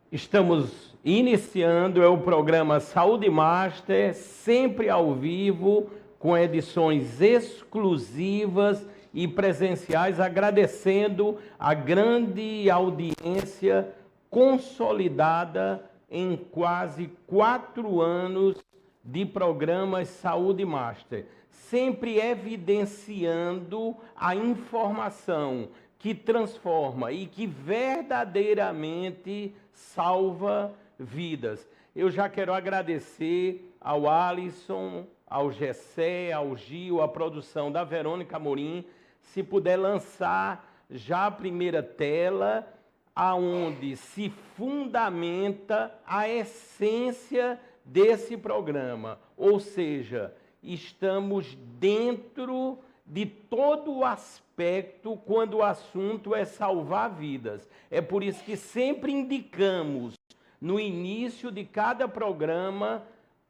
Estamos iniciando o programa Saúde Master, sempre ao vivo, com edições exclusivas e presenciais, agradecendo a grande audiência consolidada em quase 4 anos de programas Saúde Master, sempre evidenciando a informação que transforma e que verdadeiramente salva vidas. Eu já quero agradecer ao Alisson, ao Gessé, ao Gil, a produção da Verônica Amorim, se puder lançar já a primeira tela, aonde se fundamenta a essência desse programa, ou seja, estamos dentro de todo o aspecto quando o assunto é salvar vidas. É por isso que sempre indicamos no início de cada programa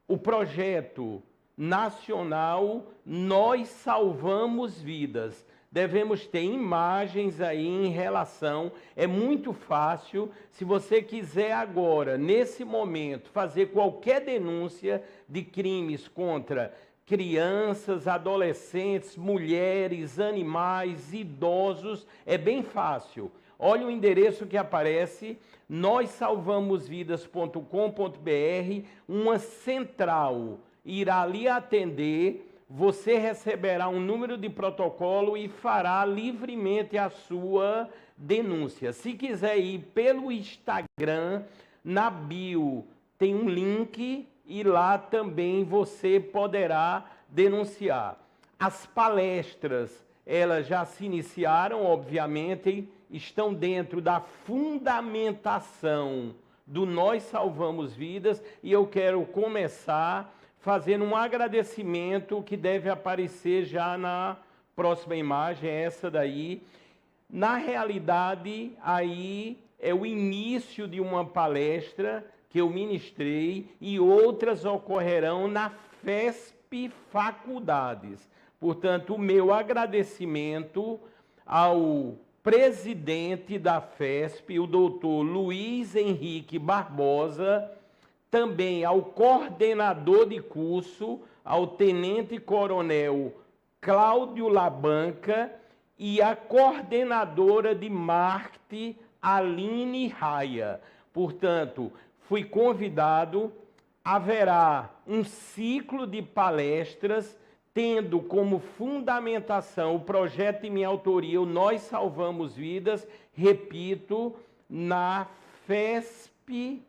o projeto nacional Nós Salvamos Vidas. Devemos ter imagens aí em relação, é muito fácil, se você quiser agora, nesse momento, fazer qualquer denúncia de crimes contra crianças, adolescentes, mulheres, animais, idosos, é bem fácil. Olha o endereço que aparece, nóssalvamosvidas.com.br, uma central irá lhe atender, você receberá um número de protocolo e fará livremente a sua denúncia. Se quiser ir pelo Instagram, na bio tem um link e lá também você poderá denunciar. As palestras, elas já se iniciaram, obviamente, estão dentro da fundamentação do Nós Salvamos Vidas e eu quero começar fazendo um agradecimento que deve aparecer já na próxima imagem, essa daí. Na realidade, aí é o início de uma palestra que eu ministrei e outras ocorrerão na FESP Faculdades. Portanto, o meu agradecimento ao presidente da FESP, o doutor Luiz Henrique Barbosa, também ao coordenador de curso, ao tenente-coronel Cláudio Labanca e à coordenadora de marketing, Aline Raia. Portanto, fui convidado, haverá um ciclo de palestras, tendo como fundamentação o projeto de minha autoria, o Nós Salvamos Vidas, repito, na FESP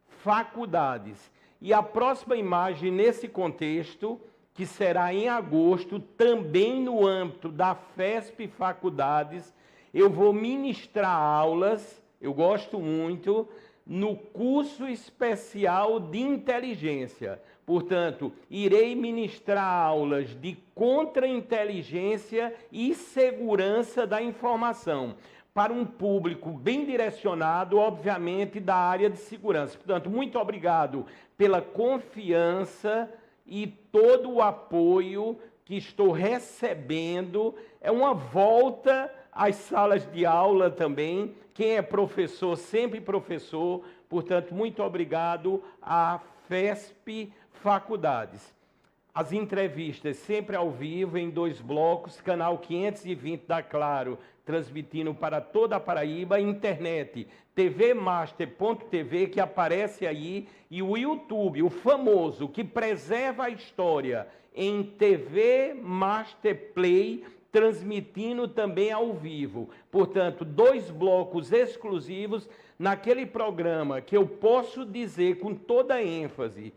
Faculdades. E a próxima imagem nesse contexto, que será em agosto, também no âmbito da FESP Faculdades, eu vou ministrar aulas, eu gosto muito, no curso especial de inteligência. Portanto, irei ministrar aulas de contra-inteligência e segurança da informação para um público bem direcionado, obviamente, da área de segurança. Portanto, muito obrigado pela confiança e todo o apoio que estou recebendo. É uma volta às salas de aula também. Quem é professor, sempre professor. Portanto, muito obrigado à FESP Faculdades. As entrevistas sempre ao vivo, em 2 blocos, canal 520 da Claro, transmitindo para toda a Paraíba, internet, tvmaster.tv, que aparece aí, e o YouTube, o famoso, que preserva a história, em TV Master Play, transmitindo também ao vivo. Portanto, 2 blocos exclusivos naquele programa que eu posso dizer com toda ênfase,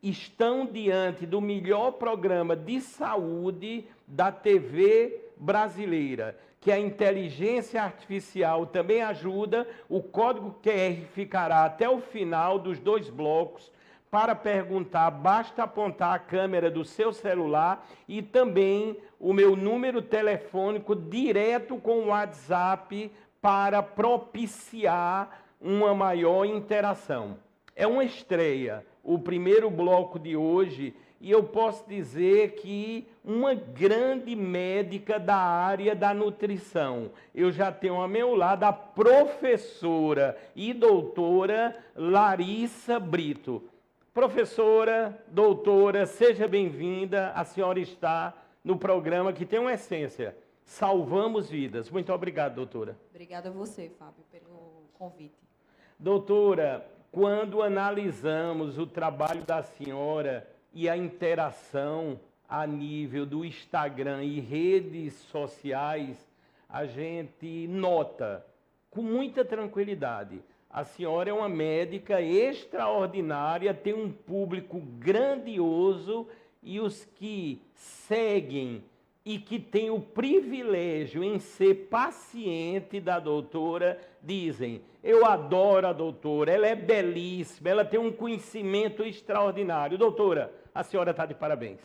estão diante do melhor programa de saúde da TV brasileira, que a inteligência artificial também ajuda. O código QR ficará até o final dos 2 blocos. Para perguntar, basta apontar a câmera do seu celular e também o meu número telefônico direto com o WhatsApp para propiciar uma maior interação. É uma estreia. O primeiro bloco de hoje e eu posso dizer que uma grande médica da área da nutrição. Eu já tenho ao meu lado a professora e doutora Larissa Brito. Professora, doutora, seja bem-vinda. A senhora está no programa que tem uma essência: salvamos vidas. Muito obrigado, doutora. Obrigada a você, Fábio, pelo convite. Doutora, quando analisamos o trabalho da senhora e a interação a nível do Instagram e redes sociais, a gente nota com muita tranquilidade. A senhora é uma médica extraordinária, tem um público grandioso e os que seguem e que têm o privilégio em ser paciente da doutora dizem: eu adoro a doutora, ela é belíssima, ela tem um conhecimento extraordinário. Doutora, a senhora está de parabéns.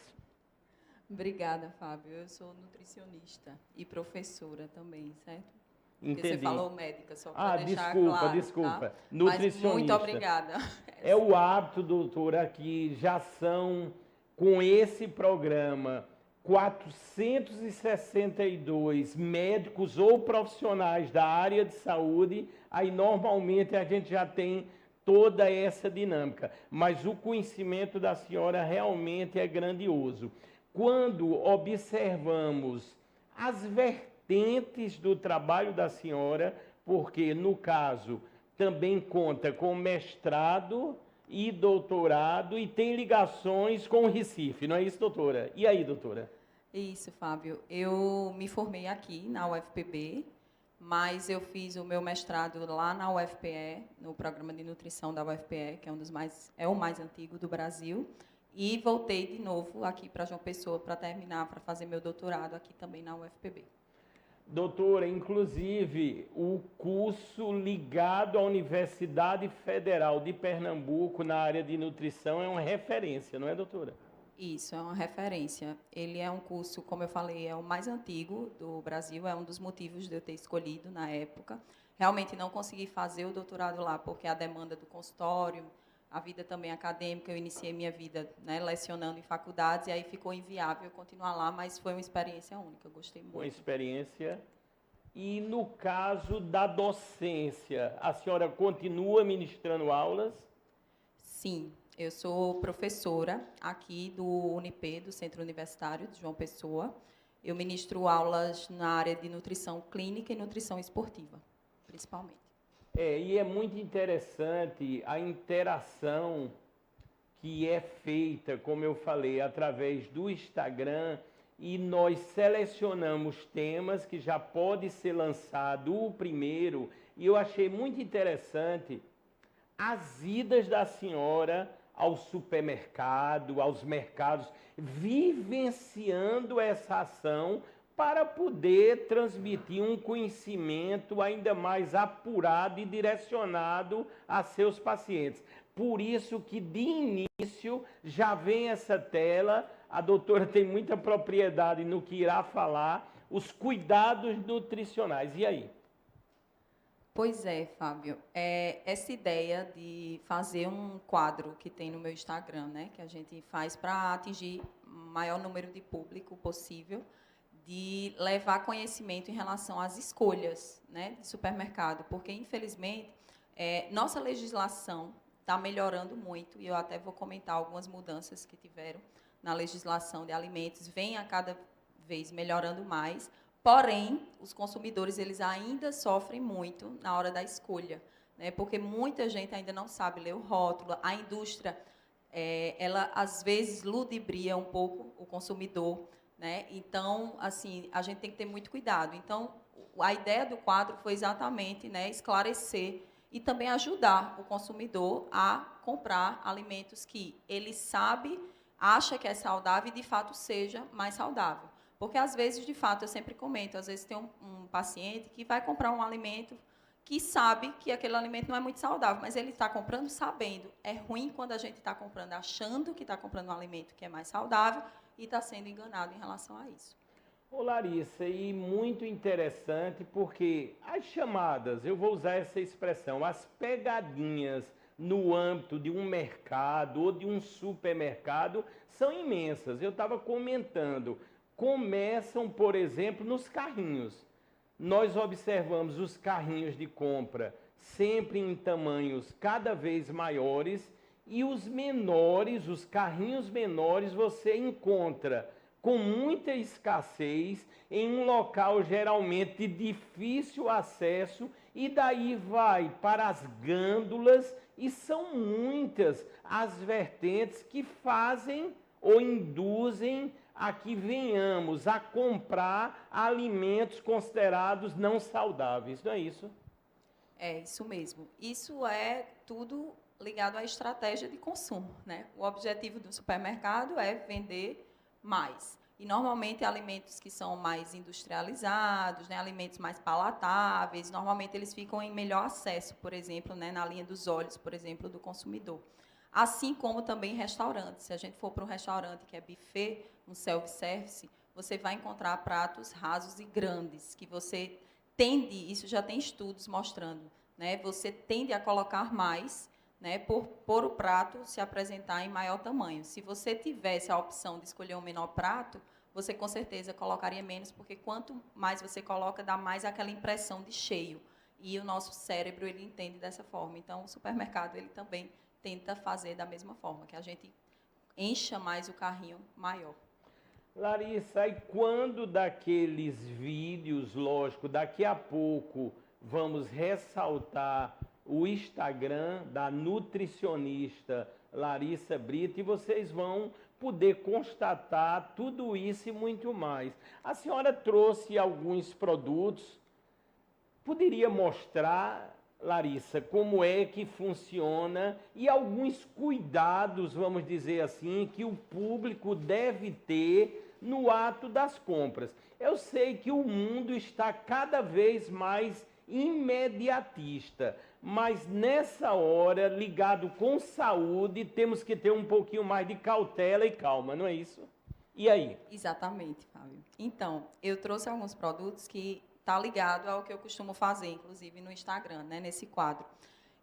Obrigada, Fábio. Eu sou nutricionista e professora também, certo? Entendi. Porque você falou médica, só para deixar claro. Desculpa. Tá? Nutricionista. Mas muito obrigada. É o hábito, doutora, que já são, com esse programa, 462 médicos ou profissionais da área de saúde, aí normalmente a gente já tem toda essa dinâmica. Mas o conhecimento da senhora realmente é grandioso. Quando observamos as vertentes do trabalho da senhora, porque no caso também conta com mestrado e doutorado e tem ligações com o Recife, não é isso, doutora? E aí, doutora? Isso, Fábio. Eu me formei aqui na UFPB, mas eu fiz o meu mestrado lá na UFPE, no programa de nutrição da UFPE, que é o mais antigo do Brasil, e voltei de novo aqui para João Pessoa para terminar, para fazer meu doutorado aqui também na UFPB. Doutora, inclusive, o curso ligado à Universidade Federal de Pernambuco na área de nutrição é uma referência, não é, doutora? Isso, é uma referência. Ele é um curso, como eu falei, é o mais antigo do Brasil, é um dos motivos de eu ter escolhido na época. Realmente não consegui fazer o doutorado lá, porque a demanda do consultório, a vida também acadêmica, eu iniciei minha vida, né, lecionando em faculdades, e aí ficou inviável continuar lá, mas foi uma experiência única, eu gostei muito. Uma experiência. E no caso da docência, a senhora continua ministrando aulas? Sim, eu sou professora aqui do UNIP, do Centro Universitário de João Pessoa. Eu ministro aulas na área de nutrição clínica e nutrição esportiva, principalmente. E é muito interessante a interação que é feita, como eu falei, através do Instagram, e nós selecionamos temas que já pode ser lançado o primeiro, e eu achei muito interessante as idas da senhora ao supermercado, aos mercados, vivenciando essa ação para poder transmitir um conhecimento ainda mais apurado e direcionado a seus pacientes. Por isso que, de início, já vem essa tela, a doutora tem muita propriedade no que irá falar, os cuidados nutricionais. E aí? Pois é, Fábio. Essa ideia de fazer um quadro que tem no meu Instagram, né, que a gente faz para atingir o maior número de público possível, de levar conhecimento em relação às escolhas, né, de supermercado, porque, infelizmente, nossa legislação está melhorando muito, e eu até vou comentar algumas mudanças que tiveram na legislação de alimentos, vem a cada vez melhorando mais, porém, os consumidores eles ainda sofrem muito na hora da escolha, né, porque muita gente ainda não sabe ler o rótulo, a indústria, ela às vezes ludibria um pouco o consumidor, né? Então, assim, a gente tem que ter muito cuidado. Então, a ideia do quadro foi exatamente, né, esclarecer e também ajudar o consumidor a comprar alimentos que ele sabe, acha que é saudável e, de fato, seja mais saudável. Porque, às vezes, de fato, eu sempre comento, às vezes tem um paciente que vai comprar um alimento que sabe que aquele alimento não é muito saudável, mas ele está comprando sabendo. É ruim quando a gente está comprando achando que está comprando um alimento que é mais saudável e está sendo enganado em relação a isso. Ô Larissa, e muito interessante porque as chamadas, eu vou usar essa expressão, as pegadinhas no âmbito de um mercado ou de um supermercado são imensas. Eu estava comentando, começam, por exemplo, nos carrinhos. Nós observamos os carrinhos de compra sempre em tamanhos cada vez maiores e os menores, os carrinhos menores, você encontra com muita escassez em um local geralmente de difícil acesso e daí vai para as gândulas e são muitas as vertentes que fazem ou induzem a que venhamos a comprar alimentos considerados não saudáveis, não é isso? É isso mesmo. Isso é tudo ligado à estratégia de consumo, né? O objetivo do supermercado é vender mais. E normalmente alimentos que são mais industrializados, né, alimentos mais palatáveis, normalmente eles ficam em melhor acesso, por exemplo, né, na linha dos olhos, por exemplo, do consumidor. Assim como também restaurantes. Se a gente for para um restaurante que é buffet, um self-service, você vai encontrar pratos rasos e grandes, que você tende, isso já tem estudos mostrando, né, você tende a colocar mais, né, por o prato se apresentar em maior tamanho. Se você tivesse a opção de escolher um menor prato, você com certeza colocaria menos, porque quanto mais você coloca, dá mais aquela impressão de cheio. E o nosso cérebro, ele entende dessa forma. Então, o supermercado, ele também tenta fazer da mesma forma, que a gente encha mais o carrinho maior. Larissa, e quando daqueles vídeos, lógico, daqui a pouco vamos ressaltar o Instagram da nutricionista Larissa Brito e vocês vão poder constatar tudo isso e muito mais. A senhora trouxe alguns produtos, poderia mostrar, Larissa, como é que funciona e alguns cuidados, vamos dizer assim, que o público deve ter no ato das compras. Eu sei que o mundo está cada vez mais imediatista, mas nessa hora, ligado com saúde, temos que ter um pouquinho mais de cautela e calma, não é isso? E aí? Exatamente, Fábio. Então, eu trouxe alguns produtos que está ligado ao que eu costumo fazer, inclusive no Instagram, né, nesse quadro,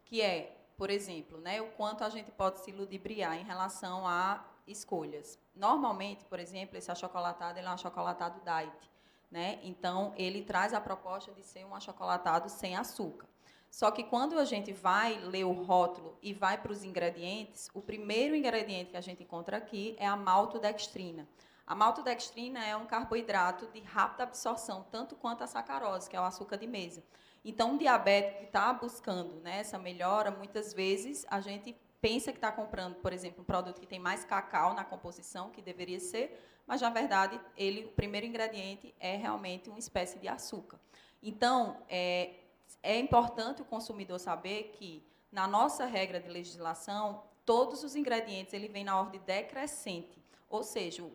que é, por exemplo, né, o quanto a gente pode se ludibriar em relação a escolhas. Normalmente, por exemplo, esse achocolatado, ele é um achocolatado diet, né? Então, ele traz a proposta de ser um achocolatado sem açúcar. Só que quando a gente vai ler o rótulo e vai para os ingredientes, o primeiro ingrediente que a gente encontra aqui é a maltodextrina. A maltodextrina é um carboidrato de rápida absorção, tanto quanto a sacarose, que é o açúcar de mesa. Então, um diabético que está buscando, né, essa melhora, muitas vezes a gente pensa que está comprando, por exemplo, um produto que tem mais cacau na composição, que deveria ser, mas, na verdade, o primeiro ingrediente é realmente uma espécie de açúcar. Então, é importante o consumidor saber que, na nossa regra de legislação, todos os ingredientes ele vêm na ordem decrescente. Ou seja, o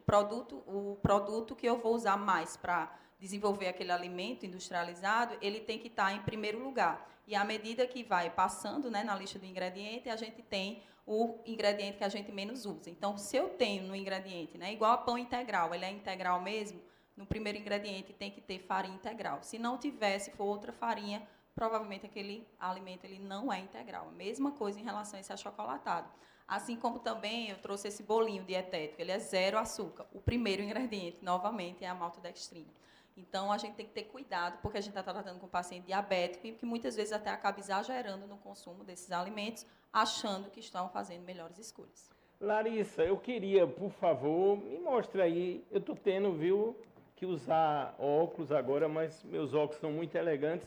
produto que eu vou usar mais para desenvolver aquele alimento industrializado, ele tem que estar em primeiro lugar. E à medida que vai passando, né, na lista do ingrediente, a gente tem o ingrediente que a gente menos usa. Então, se eu tenho no ingrediente, né, igual a pão integral, ele é integral mesmo, no primeiro ingrediente tem que ter farinha integral. Se não tiver, se for outra farinha, provavelmente aquele alimento ele não é integral. A mesma coisa em relação a esse achocolatado. Assim como também eu trouxe esse bolinho dietético, ele é zero açúcar. O primeiro ingrediente, novamente, é a maltodextrina. Então, a gente tem que ter cuidado, porque a gente está tratando com um paciente diabético e que muitas vezes até acaba exagerando no consumo desses alimentos, achando que estão fazendo melhores escolhas. Larissa, eu queria, por favor, me mostra aí, eu estou tendo, viu, que usar óculos agora, mas meus óculos são muito elegantes.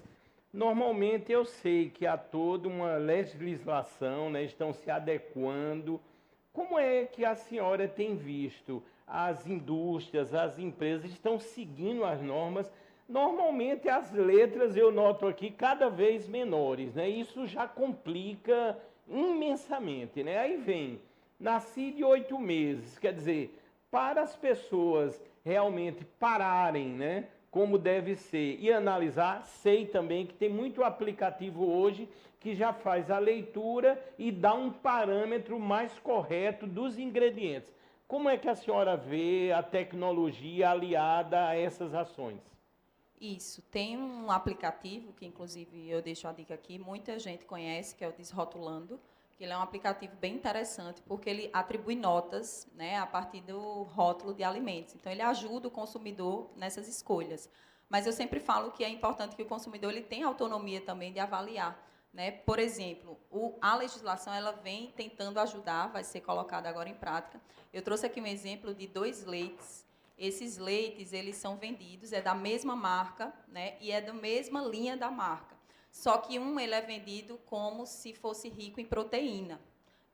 Normalmente eu sei que há toda uma legislação, né, estão se adequando. Como é que a senhora tem visto as indústrias, as empresas estão seguindo as normas? Normalmente as letras, eu noto aqui, cada vez menores, né? Isso já complica imensamente, né? Aí vem, nasci de 8 meses, quer dizer, para as pessoas realmente pararem, né? Como deve ser, e analisar, sei também que tem muito aplicativo hoje que já faz a leitura e dá um parâmetro mais correto dos ingredientes. Como é que a senhora vê a tecnologia aliada a essas ações? Isso, tem um aplicativo, que inclusive eu deixo a dica aqui, muita gente conhece, que é o Desrotulando, que ele é um aplicativo bem interessante, porque ele atribui notas, né, a partir do rótulo de alimentos. Então, ele ajuda o consumidor nessas escolhas. Mas eu sempre falo que é importante que o consumidor ele tenha autonomia também de avaliar, né? Por exemplo, a legislação ela vem tentando ajudar, vai ser colocada agora em prática. Eu trouxe aqui um exemplo de 2 leites. Esses leites eles são vendidos, é da mesma marca, né? E é da mesma linha da marca. Só que um ele é vendido como se fosse rico em proteína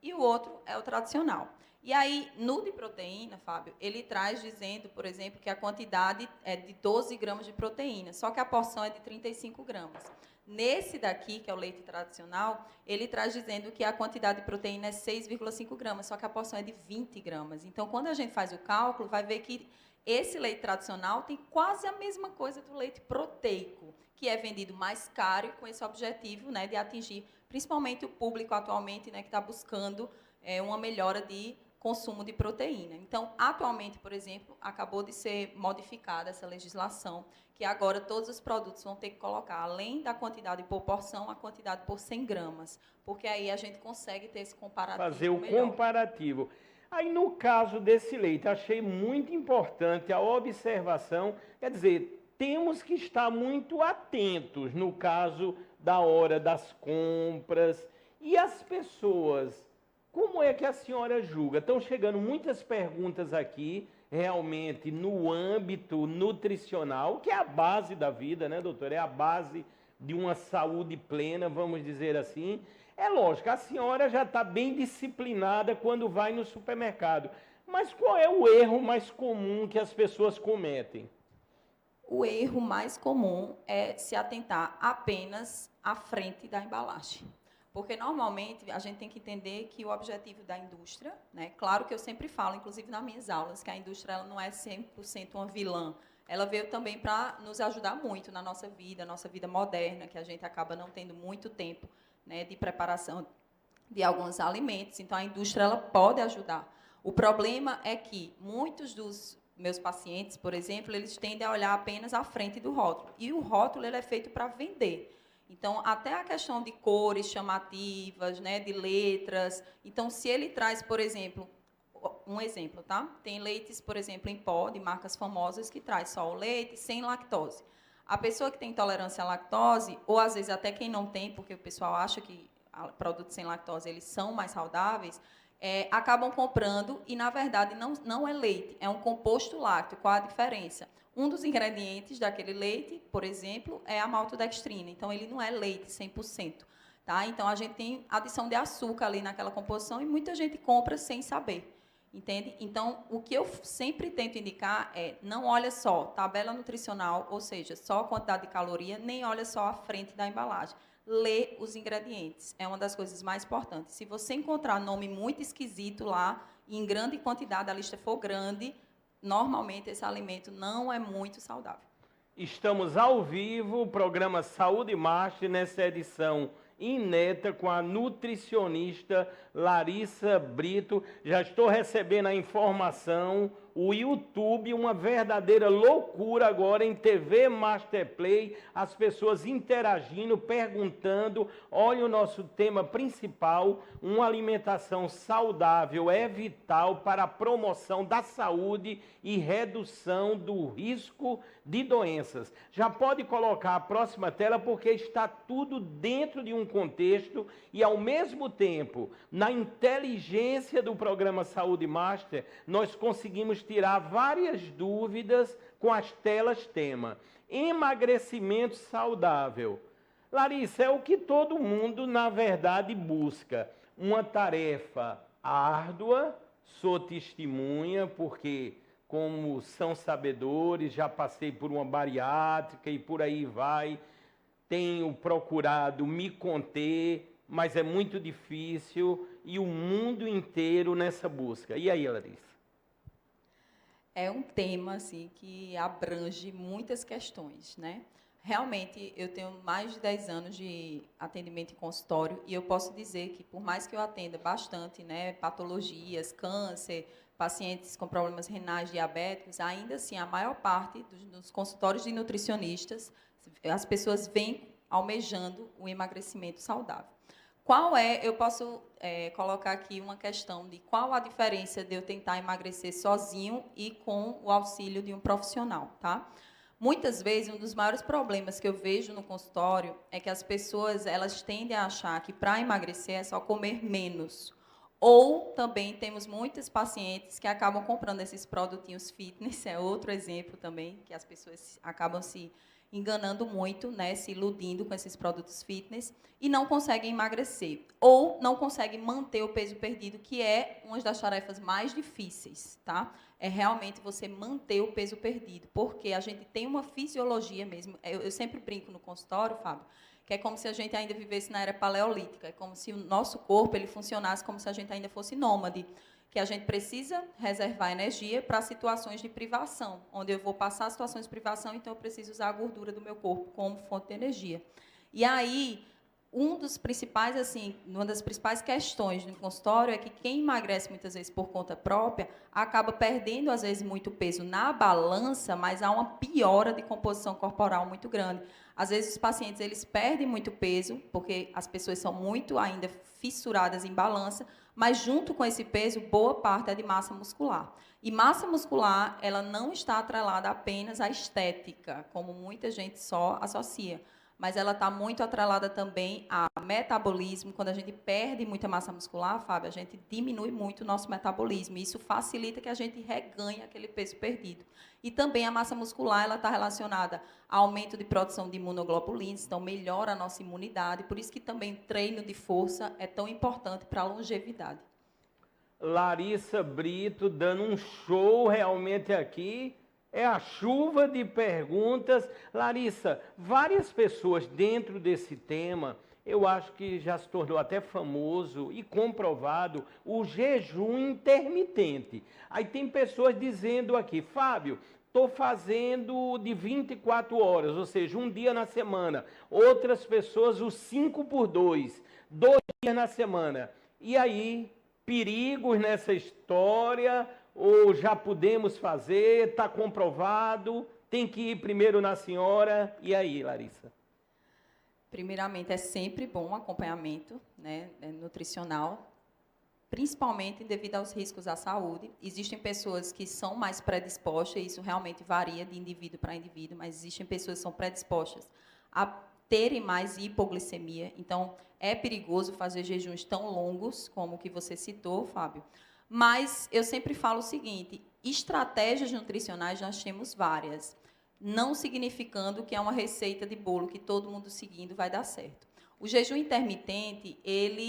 e o outro é o tradicional. E aí, no de proteína, Fábio, ele traz dizendo, por exemplo, que a quantidade é de 12 gramas de proteína, só que a porção é de 35 gramas. Nesse daqui, que é o leite tradicional, ele traz dizendo que a quantidade de proteína é 6,5 gramas, só que a porção é de 20 gramas. Então, quando a gente faz o cálculo, vai ver que esse leite tradicional tem quase a mesma coisa do leite proteico, que é vendido mais caro e com esse objetivo, né, de atingir principalmente o público atualmente, né, que está buscando uma melhora de consumo de proteína. Então, atualmente, por exemplo, acabou de ser modificada essa legislação, que agora todos os produtos vão ter que colocar, além da quantidade por porção, a quantidade por 100 gramas, porque aí a gente consegue ter esse comparativo fazer o melhor. comparativo. Aí, no caso desse leite, achei muito importante a observação, quer dizer, temos que estar muito atentos no caso da hora das compras. E as pessoas, como é que a senhora julga? Estão chegando muitas perguntas aqui, realmente, no âmbito nutricional, que é a base da vida, né, doutora? É a base de uma saúde plena, vamos dizer assim. É lógico, a senhora já está bem disciplinada quando vai no supermercado. Mas qual é o erro mais comum que as pessoas cometem? O erro mais comum é se atentar apenas à frente da embalagem. Porque, normalmente, a gente tem que entender que o objetivo da indústria, né, claro que eu sempre falo, inclusive nas minhas aulas, que a indústria ela não é 100% uma vilã. Ela veio também para nos ajudar muito na nossa vida moderna, que a gente acaba não tendo muito tempo, né, de preparação de alguns alimentos. Então, a indústria ela pode ajudar. O problema é que muitos dos meus pacientes, por exemplo, eles tendem a olhar apenas à frente do rótulo. E o rótulo ele é feito para vender. Então, até a questão de cores chamativas, né, de letras. Então, se ele traz, por exemplo, um exemplo, tá? Tem leites, por exemplo, em pó, de marcas famosas, que traz só o leite sem lactose. A pessoa que tem intolerância à lactose, ou às vezes até quem não tem, porque o pessoal acha que produtos sem lactose eles são mais saudáveis, acabam comprando e, na verdade, não é leite, é um composto lácteo. Qual a diferença? Um dos ingredientes daquele leite, por exemplo, é a maltodextrina. Então, ele não é leite 100%. Tá? Então, a gente tem adição de açúcar ali naquela composição e muita gente compra sem saber. Entende? Então, o que eu sempre tento indicar é, não olha só tabela nutricional, ou seja, só a quantidade de caloria, nem olha só a frente da embalagem. Lê os ingredientes, é uma das coisas mais importantes. Se você encontrar nome muito esquisito lá, e em grande quantidade, a lista for grande, normalmente esse alimento não é muito saudável. Estamos ao vivo, programa Saúde Master, nessa edição inédita com a nutricionista Larissa Brito. Já estou recebendo a informação, o YouTube, uma verdadeira loucura agora em TV Masterplay, as pessoas interagindo, perguntando. Olha o nosso tema principal, uma alimentação saudável é vital para a promoção da saúde e redução do risco de doenças. Já pode colocar a próxima tela porque está tudo dentro de um contexto e, ao mesmo tempo, na inteligência do programa Saúde Master, nós conseguimos tirar várias dúvidas com as telas tema. Emagrecimento saudável. Larissa, é o que todo mundo, na verdade, busca. Uma tarefa árdua, sou testemunha, porque, como são sabedores, já passei por uma bariátrica e por aí vai. Tenho procurado me conter, mas é muito difícil, e o mundo inteiro nessa busca. E aí, Larissa? É um tema assim, que abrange muitas questões, né? Realmente, eu tenho mais de 10 anos de atendimento em consultório e eu posso dizer que, por mais que eu atenda bastante, né, patologias, câncer, pacientes com problemas renais, diabéticos, ainda assim, a maior parte dos consultórios de nutricionistas, as pessoas vêm almejando o emagrecimento saudável. eu posso colocar aqui uma questão de qual a diferença de eu tentar emagrecer sozinho e com o auxílio de um profissional, tá? Muitas vezes, um dos maiores problemas que eu vejo no consultório é que as pessoas, elas tendem a achar que para emagrecer é só comer menos. Ou também temos muitos pacientes que acabam comprando esses produtinhos fitness, é outro exemplo também, que as pessoas acabam se enganando muito, né, se iludindo com esses produtos fitness e não conseguem emagrecer. Ou não conseguem manter o peso perdido, que é uma das tarefas mais difíceis, tá? É realmente você manter o peso perdido, porque a gente tem uma fisiologia mesmo. Eu sempre brinco no consultório, Fábio, que é como se a gente ainda vivesse na era paleolítica, é como se o nosso corpo ele funcionasse como se a gente ainda fosse nômade, que a gente precisa reservar energia para situações de privação, onde eu vou passar situações de privação, então eu preciso usar a gordura do meu corpo como fonte de energia. E aí, uma das principais questões no consultório é que quem emagrece muitas vezes por conta própria acaba perdendo, às vezes, muito peso na balança, mas há uma piora de composição corporal muito grande. Às vezes, os pacientes eles perdem muito peso, porque as pessoas são muito ainda fissuradas em balança, mas, junto com esse peso, boa parte é de massa muscular. E massa muscular, ela não está atrelada apenas à estética, como muita gente só associa, mas ela está muito atrelada também a metabolismo. Quando a gente perde muita massa muscular, Fábio, a gente diminui muito o nosso metabolismo. E isso facilita que a gente reganhe aquele peso perdido. E também a massa muscular ela está relacionada ao aumento de produção de imunoglobulinas, então melhora a nossa imunidade. Por isso que também treino de força é tão importante para a longevidade. Larissa Brito dando um show realmente aqui. É a chuva de perguntas. Larissa, várias pessoas dentro desse tema, eu acho que já se tornou até famoso e comprovado o jejum intermitente. Aí tem pessoas dizendo aqui, Fábio, estou fazendo de 24 horas, ou seja, um dia na semana. Outras pessoas, o 5x2, 2 dias na semana. E aí, perigos nessa história? Ou já podemos fazer, está comprovado, tem que ir primeiro na senhora. E aí, Larissa? Primeiramente, é sempre bom um acompanhamento, né, nutricional, principalmente devido aos riscos à saúde. Existem pessoas que são mais predispostas, e isso realmente varia de indivíduo para indivíduo, mas existem pessoas que são predispostas a terem mais hipoglicemia. Então, é perigoso fazer jejuns tão longos como o que você citou, Fábio. Mas eu sempre falo o seguinte, estratégias nutricionais nós temos várias, não significando que é uma receita de bolo que todo mundo seguindo vai dar certo. O jejum intermitente, ele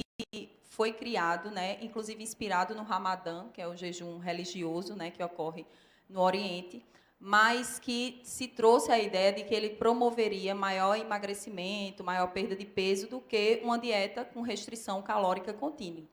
foi criado, né, inclusive inspirado no Ramadã, que é o jejum religioso, né, que ocorre no Oriente, mas que se trouxe a ideia de que ele promoveria maior emagrecimento, maior perda de peso do que uma dieta com restrição calórica contínua.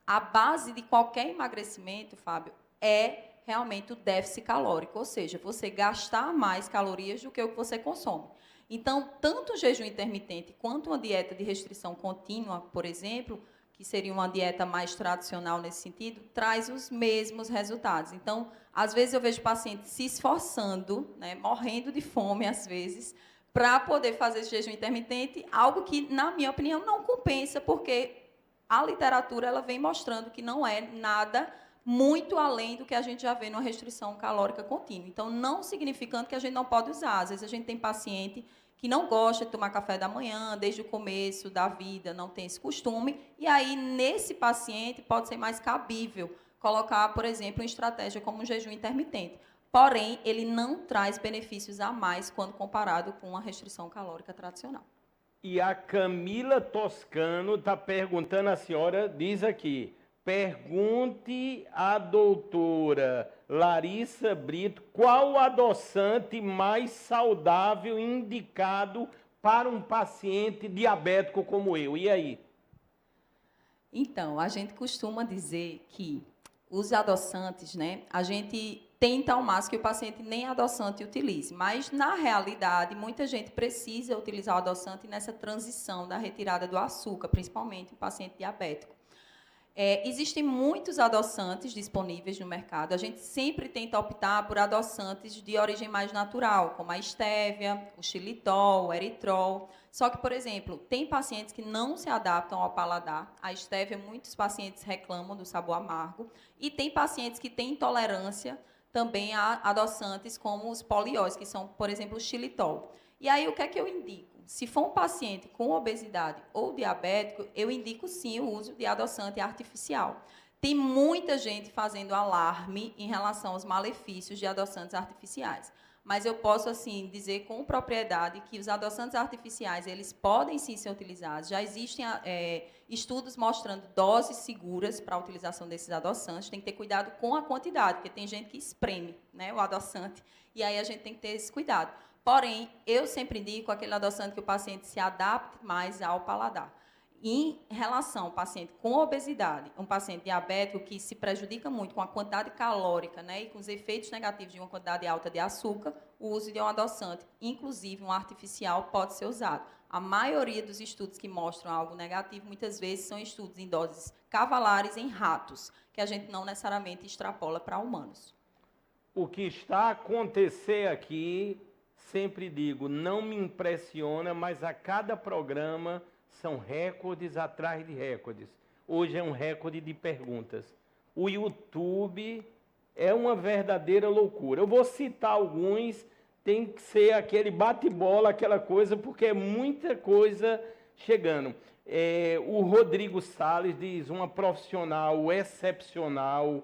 A base de qualquer emagrecimento, Fábio, é realmente o déficit calórico, ou seja, você gastar mais calorias do que o que você consome. Então, tanto o jejum intermitente quanto uma dieta de restrição contínua, por exemplo, que seria uma dieta mais tradicional nesse sentido, traz os mesmos resultados. Então, às vezes eu vejo pacientes se esforçando, né, morrendo de fome às vezes, para poder fazer esse jejum intermitente, algo que, na minha opinião, não compensa, porque a literatura ela vem mostrando que não é nada muito além do que a gente já vê numa restrição calórica contínua. Então, não significando que a gente não pode usar. Às vezes, a gente tem paciente que não gosta de tomar café da manhã, desde o começo da vida, não tem esse costume. E aí, nesse paciente, pode ser mais cabível colocar, por exemplo, uma estratégia como um jejum intermitente. Porém, ele não traz benefícios a mais quando comparado com uma restrição calórica tradicional. E a Camila Toscano está perguntando, a senhora diz aqui, pergunte à doutora Larissa Brito qual o adoçante mais saudável indicado para um paciente diabético como eu. E aí? Então, a gente costuma dizer que os adoçantes, né, a gente tenta ao máximo que o paciente nem adoçante utilize, mas, na realidade, muita gente precisa utilizar o adoçante nessa transição da retirada do açúcar, principalmente em paciente diabético. Existem muitos adoçantes disponíveis no mercado. A gente sempre tenta optar por adoçantes de origem mais natural, como a estévia, o xilitol, o eritrol. Só que, por exemplo, tem pacientes que não se adaptam ao paladar. A estévia, muitos pacientes reclamam do sabor amargo. E tem pacientes que têm intolerância também a adoçantes como os polióis, que são, por exemplo, o xilitol. E aí, o que é que eu indico? Se for um paciente com obesidade ou diabético, eu indico sim o uso de adoçante artificial. Tem muita gente fazendo alarme em relação aos malefícios de adoçantes artificiais. Mas eu posso, assim, dizer com propriedade que os adoçantes artificiais, eles podem sim ser utilizados. Já existem estudos mostrando doses seguras para a utilização desses adoçantes. Tem que ter cuidado com a quantidade, porque tem gente que espreme, né, o adoçante, e aí a gente tem que ter esse cuidado. Porém, eu sempre indico aquele adoçante que o paciente se adapte mais ao paladar. Em relação ao paciente com obesidade, um paciente diabético que se prejudica muito com a quantidade calórica, né, e com os efeitos negativos de uma quantidade alta de açúcar, o uso de um adoçante, inclusive um artificial, pode ser usado. A maioria dos estudos que mostram algo negativo, muitas vezes são estudos em doses cavalares em ratos, que a gente não necessariamente extrapola para humanos. O que está a acontecer aqui, sempre digo, não me impressiona, mas a cada programa são recordes atrás de recordes. Hoje é um recorde de perguntas. O YouTube é uma verdadeira loucura. Eu vou citar alguns, tem que ser aquele bate-bola, aquela coisa, porque é muita coisa chegando. O Rodrigo Salles diz, uma profissional excepcional.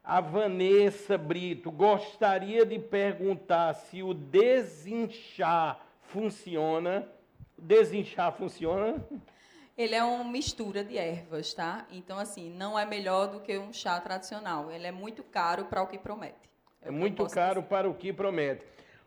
A Vanessa Brito gostaria de perguntar se o desinchar funciona. Desinchar funciona? Ele é uma mistura de ervas, tá? Então, assim, não é melhor do que um chá tradicional. Ele é muito caro para o que promete. É muito caro para o que promete.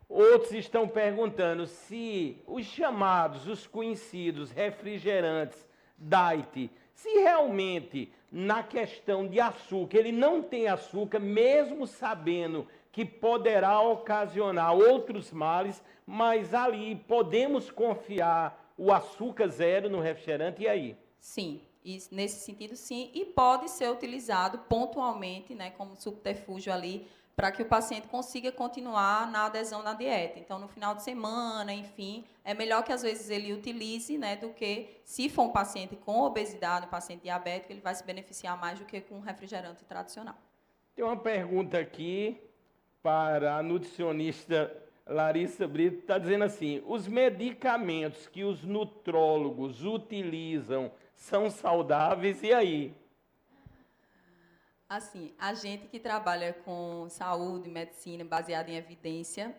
Outros estão perguntando se os chamados, os conhecidos refrigerantes diet, se realmente na questão de açúcar, ele não tem açúcar, mesmo sabendo que poderá ocasionar outros males, mas ali podemos confiar o açúcar zero no refrigerante, e aí? Sim, nesse sentido sim, e pode ser utilizado pontualmente, né, como subterfúgio ali, para que o paciente consiga continuar na adesão na dieta. Então, no final de semana, enfim, é melhor que às vezes ele utilize, né, do que se for um paciente com obesidade, um paciente diabético, ele vai se beneficiar mais do que com um refrigerante tradicional. Tem uma pergunta aqui para a nutricionista Larissa Brito, está dizendo assim, os medicamentos que os nutrólogos utilizam são saudáveis, e aí? Assim, a gente que trabalha com saúde, medicina, baseada em evidência,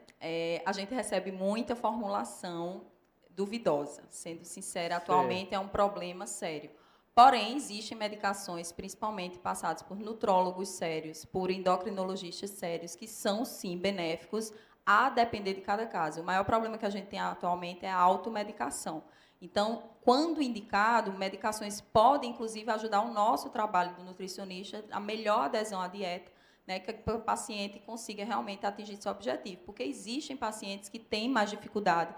a gente recebe muita formulação duvidosa. Sendo sincera, atualmente é um problema sério. Porém, existem medicações, principalmente passadas por nutrólogos sérios, por endocrinologistas sérios, que são, sim, benéficos, a depender de cada caso. O maior problema que a gente tem atualmente é a automedicação. Então, quando indicado, medicações podem, inclusive, ajudar o nosso trabalho do nutricionista, a melhor adesão à dieta, né, que o paciente consiga realmente atingir seu objetivo. Porque existem pacientes que têm mais dificuldade.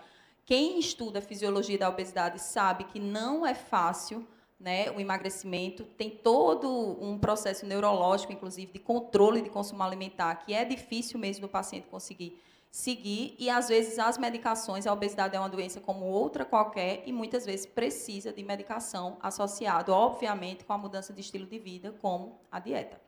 Quem estuda a fisiologia da obesidade sabe que não é fácil, né, o emagrecimento, tem todo um processo neurológico, inclusive, de controle de consumo alimentar, que é difícil mesmo do paciente conseguir seguir, e às vezes as medicações, a obesidade é uma doença como outra qualquer, e muitas vezes precisa de medicação associado, obviamente, com a mudança de estilo de vida, como a dieta.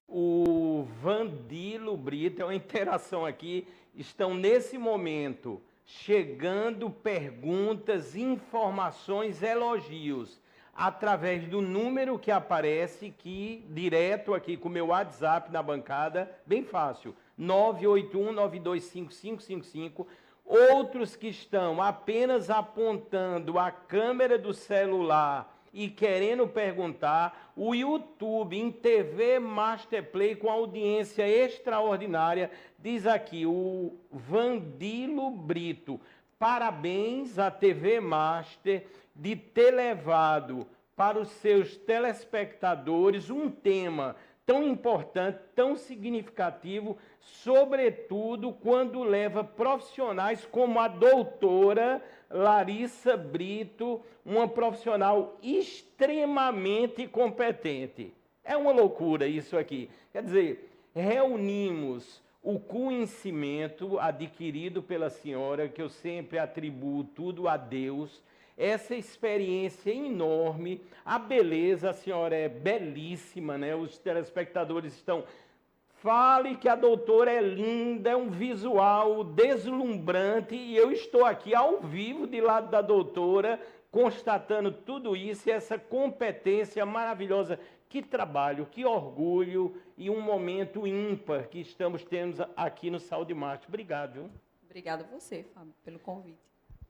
O Vandilo Brito, é uma interação aqui, estão nesse momento chegando perguntas, informações, elogios, através do número que aparece aqui, direto aqui com o meu WhatsApp na bancada, bem fácil, 981-925555. Outros que estão apenas apontando a câmera do celular e querendo perguntar, o YouTube em TV Masterplay com audiência extraordinária, diz aqui o Vandilo Brito, parabéns à TV Master de ter levado para os seus telespectadores um tema tão importante, tão significativo, sobretudo quando leva profissionais como a doutora Larissa Brito, uma profissional extremamente competente. É uma loucura isso aqui. Quer dizer, reunimos o conhecimento adquirido pela senhora, que eu sempre atribuo tudo a Deus, essa experiência enorme, a beleza, a senhora é belíssima, né? Os telespectadores estão... Fale que a doutora é linda, é um visual deslumbrante, e eu estou aqui ao vivo, de lado da doutora, constatando tudo isso e essa competência maravilhosa. Que trabalho, que orgulho e um momento ímpar que estamos tendo aqui no Saúde Marte. Obrigado, viu? Obrigada a você, Fábio, pelo convite.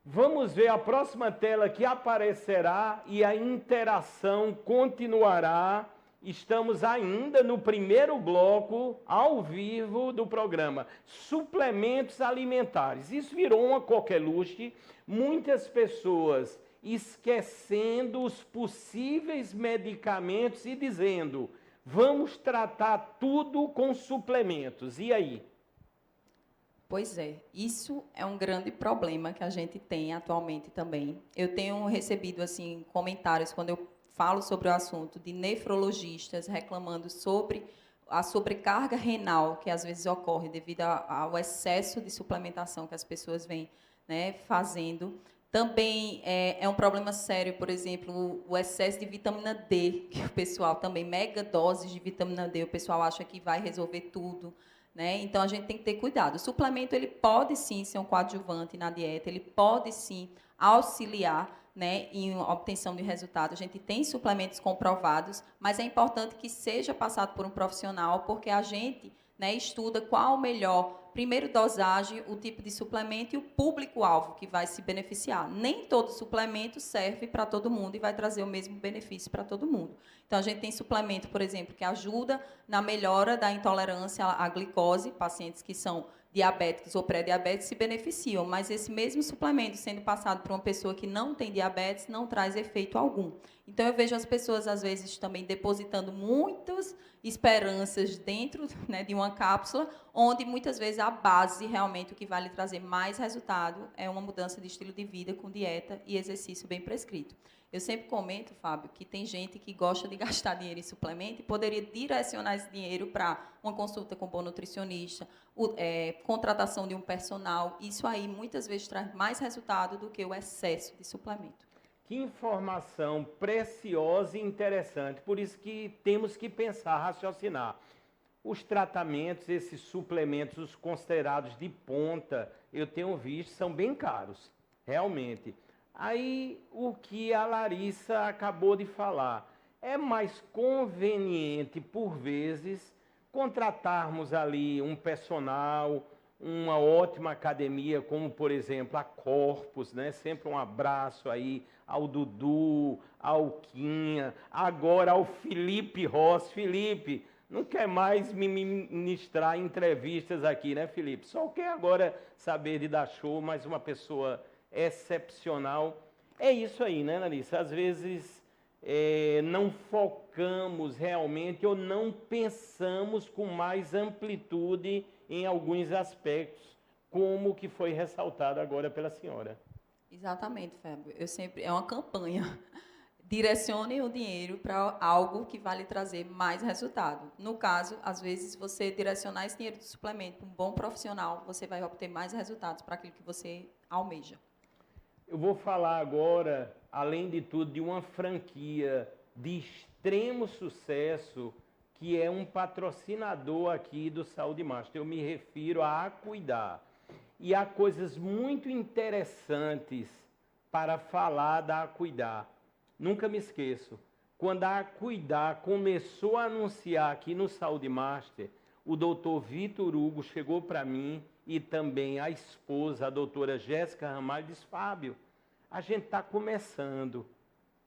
Vamos ver a próxima tela que aparecerá e a interação continuará. Estamos ainda no primeiro bloco, ao vivo do programa. Suplementos alimentares. Isso virou uma coqueluche. Muitas pessoas esquecendo os possíveis medicamentos e dizendo, vamos tratar tudo com suplementos. E aí? Pois é, isso é um grande problema que a gente tem atualmente também. Eu tenho recebido assim comentários quando eu falo sobre o assunto de nefrologistas reclamando sobre a sobrecarga renal que às vezes ocorre devido ao excesso de suplementação que as pessoas vêm, né, fazendo. Também é um problema sério, por exemplo, o excesso de vitamina D, que o pessoal também, mega doses de vitamina D, o pessoal acha que vai resolver tudo, né? Então, a gente tem que ter cuidado. O suplemento, ele pode sim ser um coadjuvante na dieta, ele pode sim auxiliar, né, em obtenção de resultado. A gente tem suplementos comprovados, mas é importante que seja passado por um profissional, porque a gente, né, estuda qual o melhor, primeiro dosagem, o tipo de suplemento e o público-alvo que vai se beneficiar. Nem todo suplemento serve para todo mundo e vai trazer o mesmo benefício para todo mundo. Então, a gente tem suplemento, por exemplo, que ajuda na melhora da intolerância à glicose, pacientes que são diabéticos ou pré-diabéticos se beneficiam, mas esse mesmo suplemento sendo passado por uma pessoa que não tem diabetes não traz efeito algum. Então, eu vejo as pessoas, às vezes, também depositando muitas esperanças dentro, né, de uma cápsula, onde, muitas vezes, a base, realmente, o que vai lhe trazer mais resultado é uma mudança de estilo de vida com dieta e exercício bem prescrito. Eu sempre comento, Fábio, que tem gente que gosta de gastar dinheiro em suplemento e poderia direcionar esse dinheiro para uma consulta com um bom nutricionista, contratação de um personal. Isso aí, muitas vezes, traz mais resultado do que o excesso de suplemento. Que informação preciosa e interessante. Por isso que temos que pensar, raciocinar. Os tratamentos, esses suplementos, os considerados de ponta, eu tenho visto, são bem caros, realmente. Aí, o que a Larissa acabou de falar, é mais conveniente, por vezes, contratarmos ali um personal, uma ótima academia, como, por exemplo, a Corpus, né? Sempre um abraço aí ao Dudu, ao Quinha, agora ao Felipe Rossi. Felipe, não quer mais me ministrar entrevistas aqui, né, Felipe? Só quer agora saber de dar show, mas uma pessoa excepcional. É isso aí, né, Larissa? Às vezes não focamos realmente ou não pensamos com mais amplitude em alguns aspectos, como que foi ressaltado agora pela senhora. Exatamente, Fábio. É uma campanha. Direcione o dinheiro para algo que vai lhe trazer mais resultado. No caso, às vezes, você direcionar esse dinheiro do suplemento para um bom profissional, você vai obter mais resultados para aquilo que você almeja. Eu vou falar agora, além de tudo, de uma franquia de extremo sucesso, que é um patrocinador aqui do Saúde Master. Eu me refiro a Acuidar. E há coisas muito interessantes para falar da Acuidar. Nunca me esqueço, quando a Acuidar começou a anunciar aqui no Saúde Master, o doutor Vitor Hugo chegou para mim e também a esposa, a doutora Jéssica Ramalho, disse, Fábio, a gente está começando,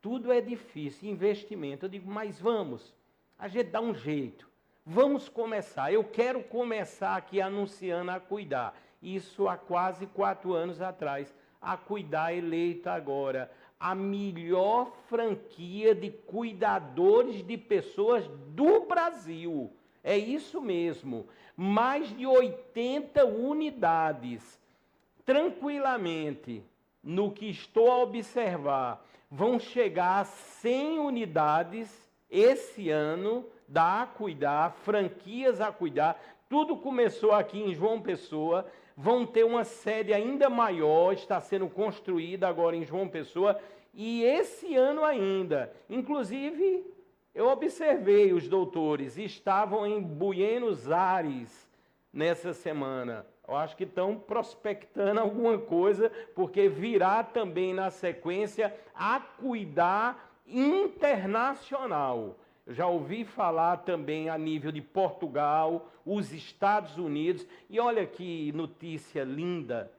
tudo é difícil, investimento. Eu digo, mas vamos, a gente dá um jeito, vamos começar. Eu quero começar aqui anunciando a Acuidar. Isso há quase 4 anos atrás. A Acuidar eleita agora a melhor franquia de cuidadores de pessoas do Brasil. É isso mesmo. Mais de 80 unidades. Tranquilamente, no que estou a observar, vão chegar a 100 unidades esse ano da Acuidar, franquias Acuidar, Tudo começou aqui em João Pessoa, vão ter uma sede ainda maior, está sendo construída agora em João Pessoa, e esse ano ainda, inclusive, eu observei os doutores, estavam em Buenos Aires nessa semana. Eu acho que estão prospectando alguma coisa, porque virá também na sequência a cuidar internacional. Eu já ouvi falar também a nível de Portugal, os Estados Unidos, e olha que notícia linda,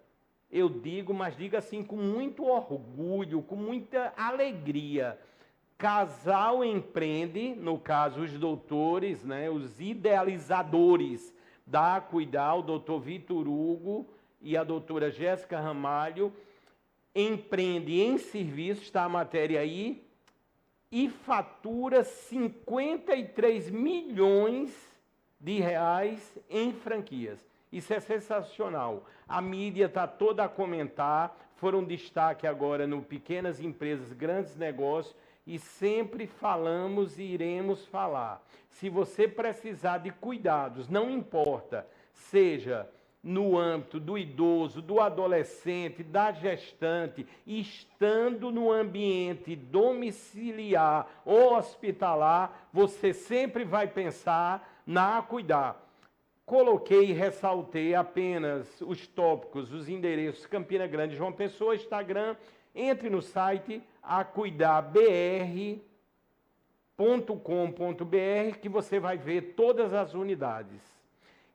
eu digo, mas digo assim com muito orgulho, com muita alegria. Casal empreende, no caso os doutores, né, os idealizadores da Cuidar, o doutor Vitor Hugo e a doutora Jéssica Ramalho, empreende em serviço, está a matéria aí, e fatura 53 milhões de reais em franquias. Isso é sensacional. A mídia está toda a comentar, foram destaque agora no Pequenas Empresas, Grandes Negócios, e sempre falamos e iremos falar. Se você precisar de cuidados, não importa, seja no âmbito do idoso, do adolescente, da gestante, estando no ambiente domiciliar ou hospitalar, você sempre vai pensar na Cuidar. Coloquei e ressaltei apenas os tópicos, os endereços Campina Grande, João Pessoa, Instagram. Entre no site acuidarbr.com.br que você vai ver todas as unidades.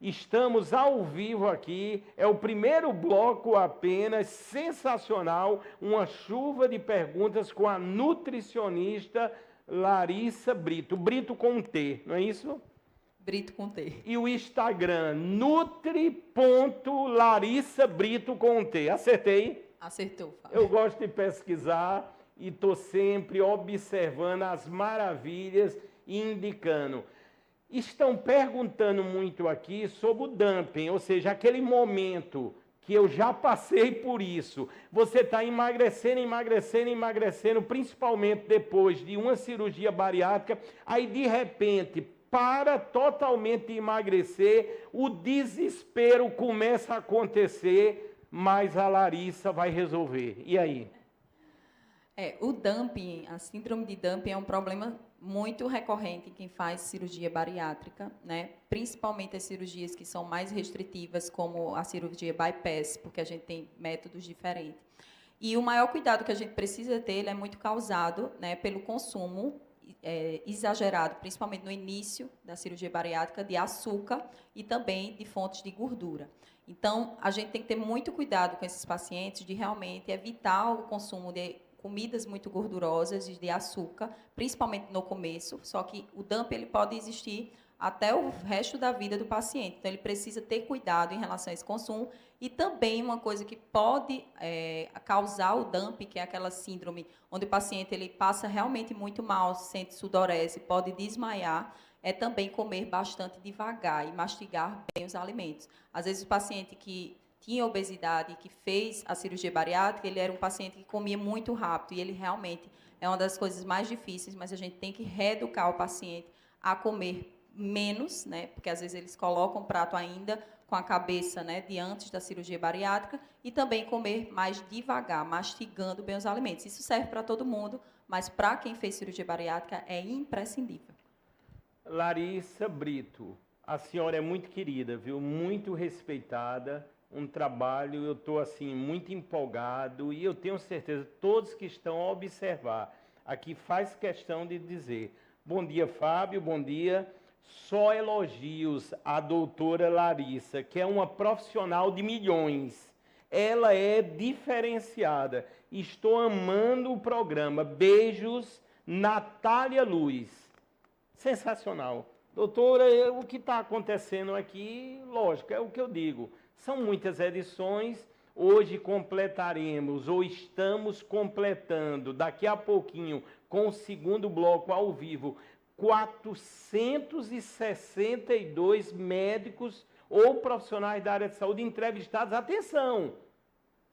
Estamos ao vivo aqui, é o primeiro bloco apenas, sensacional, uma chuva de perguntas com a nutricionista Larissa Brito. Brito com um T, não é isso? Brito com T. E o Instagram, nutri.larissabrito com um T. Acertei? Acertou, Fábio. Eu gosto de pesquisar e estou sempre observando as maravilhas e indicando. Estão perguntando muito aqui sobre o dumping, ou seja, aquele momento que eu já passei por isso. Você está emagrecendo, emagrecendo, emagrecendo, principalmente depois de uma cirurgia bariátrica, aí de repente, para totalmente emagrecer, o desespero começa a acontecer, mas a Larissa vai resolver. E aí? O dumping, a síndrome de dumping é um problema muito recorrente em quem faz cirurgia bariátrica, né? Principalmente as cirurgias que são mais restritivas, como a cirurgia bypass, porque a gente tem métodos diferentes. E o maior cuidado que a gente precisa ter, ele é muito causado, né, pelo consumo exagerado, principalmente no início da cirurgia bariátrica, de açúcar e também de fontes de gordura. Então, a gente tem que ter muito cuidado com esses pacientes de realmente evitar o consumo de comidas muito gordurosas e de açúcar, principalmente no começo, só que o dumping ele pode existir até o resto da vida do paciente. Então, ele precisa ter cuidado em relação a esse consumo. E também uma coisa que pode causar o dumping, que é aquela síndrome onde o paciente ele passa realmente muito mal, sente sudorese, pode desmaiar, é também comer bastante devagar e mastigar bem os alimentos. Às vezes, o paciente que tinha obesidade, que fez a cirurgia bariátrica, ele era um paciente que comia muito rápido, e ele realmente é uma das coisas mais difíceis, mas a gente tem que reeducar o paciente a comer menos, né? Porque às vezes eles colocam o prato ainda com a cabeça, né, de antes da cirurgia bariátrica, e também comer mais devagar, mastigando bem os alimentos. Isso serve para todo mundo, mas para quem fez cirurgia bariátrica é imprescindível. Larissa Brito, a senhora é muito querida, viu? Muito respeitada, um trabalho, eu estou assim muito empolgado e eu tenho certeza, todos que estão a observar, aqui faz questão de dizer, bom dia Fábio, bom dia, só elogios à doutora Larissa, que é uma profissional de milhões, ela é diferenciada, estou amando o programa, beijos, Natália Luz, sensacional. Doutora, o que está acontecendo aqui, lógico, é o que eu digo, são muitas edições, hoje completaremos, ou estamos completando, daqui a pouquinho, com o segundo bloco ao vivo, 462 médicos ou profissionais da área de saúde entrevistados. Atenção!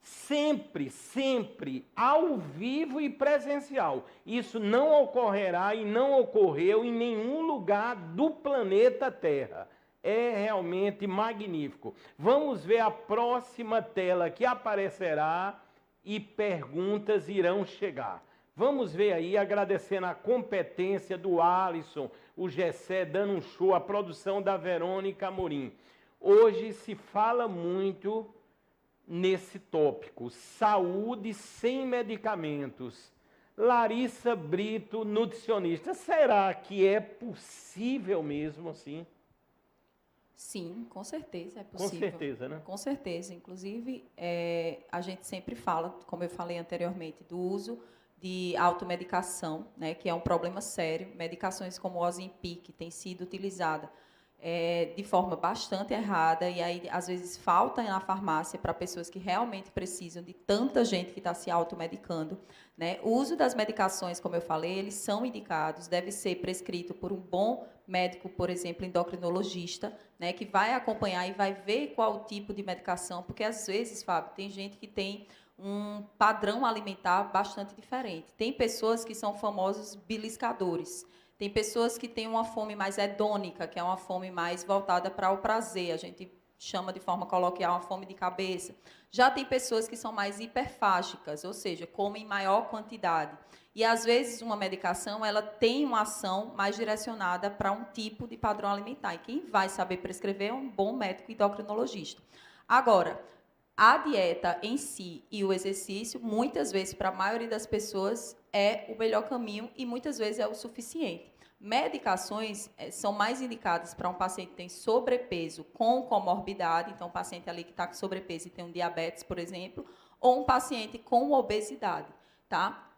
Sempre, sempre, ao vivo e presencial. Isso não ocorrerá e não ocorreu em nenhum lugar do planeta Terra. É realmente magnífico. Vamos ver a próxima tela que aparecerá e perguntas irão chegar. Vamos ver aí, agradecendo a competência do Alisson, o Gessé dando um show, a produção da Verônica Amorim. Hoje se fala muito nesse tópico, saúde sem medicamentos. Larissa Brito, nutricionista, será que é possível mesmo assim? Sim, com certeza é possível. Com certeza, né? Com certeza. Inclusive, a gente sempre fala, como eu falei anteriormente, do uso de automedicação, né, que é um problema sério. Medicações como o Ozempic têm sido utilizadas de forma bastante errada, e aí, às vezes, falta na farmácia para pessoas que realmente precisam de tanta gente que está se automedicando, né? O uso das medicações, como eu falei, eles são indicados, deve ser prescrito por um bom médico, por exemplo, endocrinologista, né, que vai acompanhar e vai ver qual o tipo de medicação, porque, às vezes, Fábio, tem gente que tem um padrão alimentar bastante diferente. Tem pessoas que são famosos beliscadores. Tem pessoas que têm uma fome mais hedônica, que é uma fome mais voltada para o prazer. A gente chama de forma coloquial uma fome de cabeça. Já tem pessoas que são mais hiperfágicas, ou seja, comem em maior quantidade. E, às vezes, uma medicação ela tem uma ação mais direcionada para um tipo de padrão alimentar. E quem vai saber prescrever é um bom médico endocrinologista. Agora, a dieta em si e o exercício, muitas vezes, para a maioria das pessoas, é o melhor caminho e muitas vezes é o suficiente. Medicações são mais indicadas para um paciente que tem sobrepeso com comorbidade, então um paciente ali que está com sobrepeso e tem um diabetes, por exemplo, ou um paciente com obesidade, tá?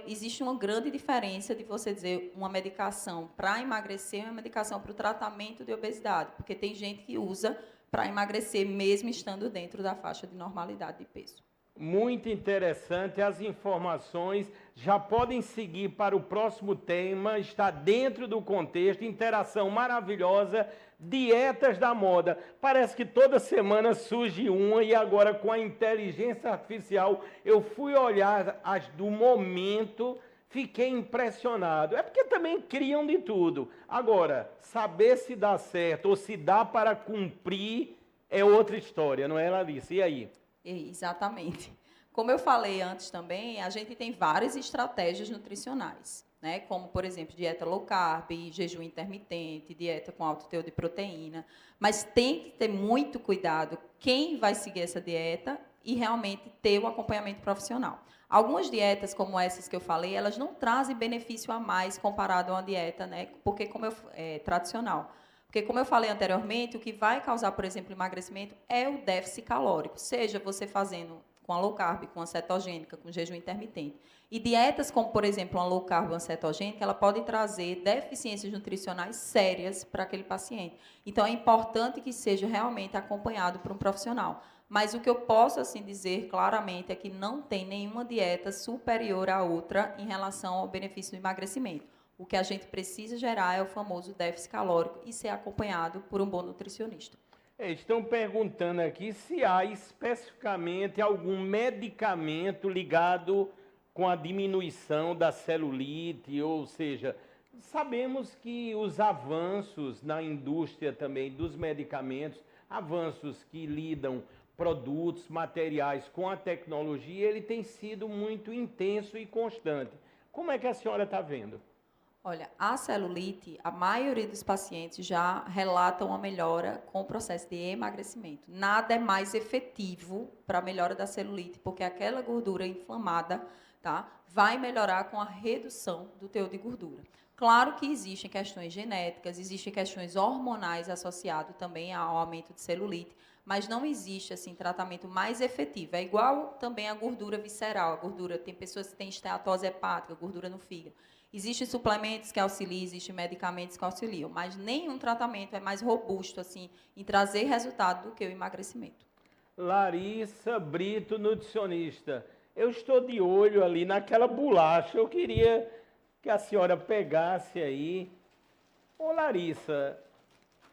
Existe uma grande diferença de você dizer uma medicação para emagrecer e uma medicação para o tratamento de obesidade, porque tem gente que usa para emagrecer mesmo estando dentro da faixa de normalidade de peso. Muito interessante, as informações já podem seguir para o próximo tema, está dentro do contexto, interação maravilhosa, dietas da moda. Parece que toda semana surge uma e agora com a inteligência artificial eu fui olhar as do momento, fiquei impressionado. É porque também criam de tudo. Agora, saber se dá certo ou se dá para cumprir é outra história, não é, Larissa? E aí? Exatamente. Como eu falei antes também, a gente tem várias estratégias nutricionais, né? Como, por exemplo, dieta low carb, jejum intermitente, dieta com alto teor de proteína. Mas tem que ter muito cuidado quem vai seguir essa dieta e realmente ter o acompanhamento profissional. Algumas dietas, como essas que eu falei, elas não trazem benefício a mais comparado a uma dieta, né? Porque tradicional. Porque, como eu falei anteriormente, o que vai causar, por exemplo, emagrecimento é o déficit calórico, seja você fazendo com a low carb, com a cetogênica, com jejum intermitente. E dietas como, por exemplo, uma low carb, uma cetogênica, ela pode trazer deficiências nutricionais sérias para aquele paciente. Então, é importante que seja realmente acompanhado por um profissional. Mas o que eu posso assim dizer claramente é que não tem nenhuma dieta superior à outra em relação ao benefício do emagrecimento. O que a gente precisa gerar é o famoso déficit calórico e ser acompanhado por um bom nutricionista. Estão perguntando aqui se há especificamente algum medicamento ligado com a diminuição da celulite, ou seja, sabemos que os avanços na indústria também dos medicamentos, avanços que lidam produtos, materiais com a tecnologia, ele tem sido muito intenso e constante. Como é que a senhora está vendo? Olha, a celulite, a maioria dos pacientes já relatam uma melhora com o processo de emagrecimento. Nada é mais efetivo para a melhora da celulite, porque aquela gordura inflamada, tá, vai melhorar com a redução do teor de gordura. Claro que existem questões genéticas, existem questões hormonais associadas também ao aumento de celulite, mas não existe assim tratamento mais efetivo. É igual também a gordura visceral. A gordura, tem pessoas que têm esteatose hepática, gordura no fígado. Existem suplementos que auxiliam, existem medicamentos que auxiliam, mas nenhum tratamento é mais robusto assim em trazer resultado do que o emagrecimento. Larissa Brito, nutricionista. Eu estou de olho ali naquela bolacha. Eu queria que a senhora pegasse aí. Ô Larissa,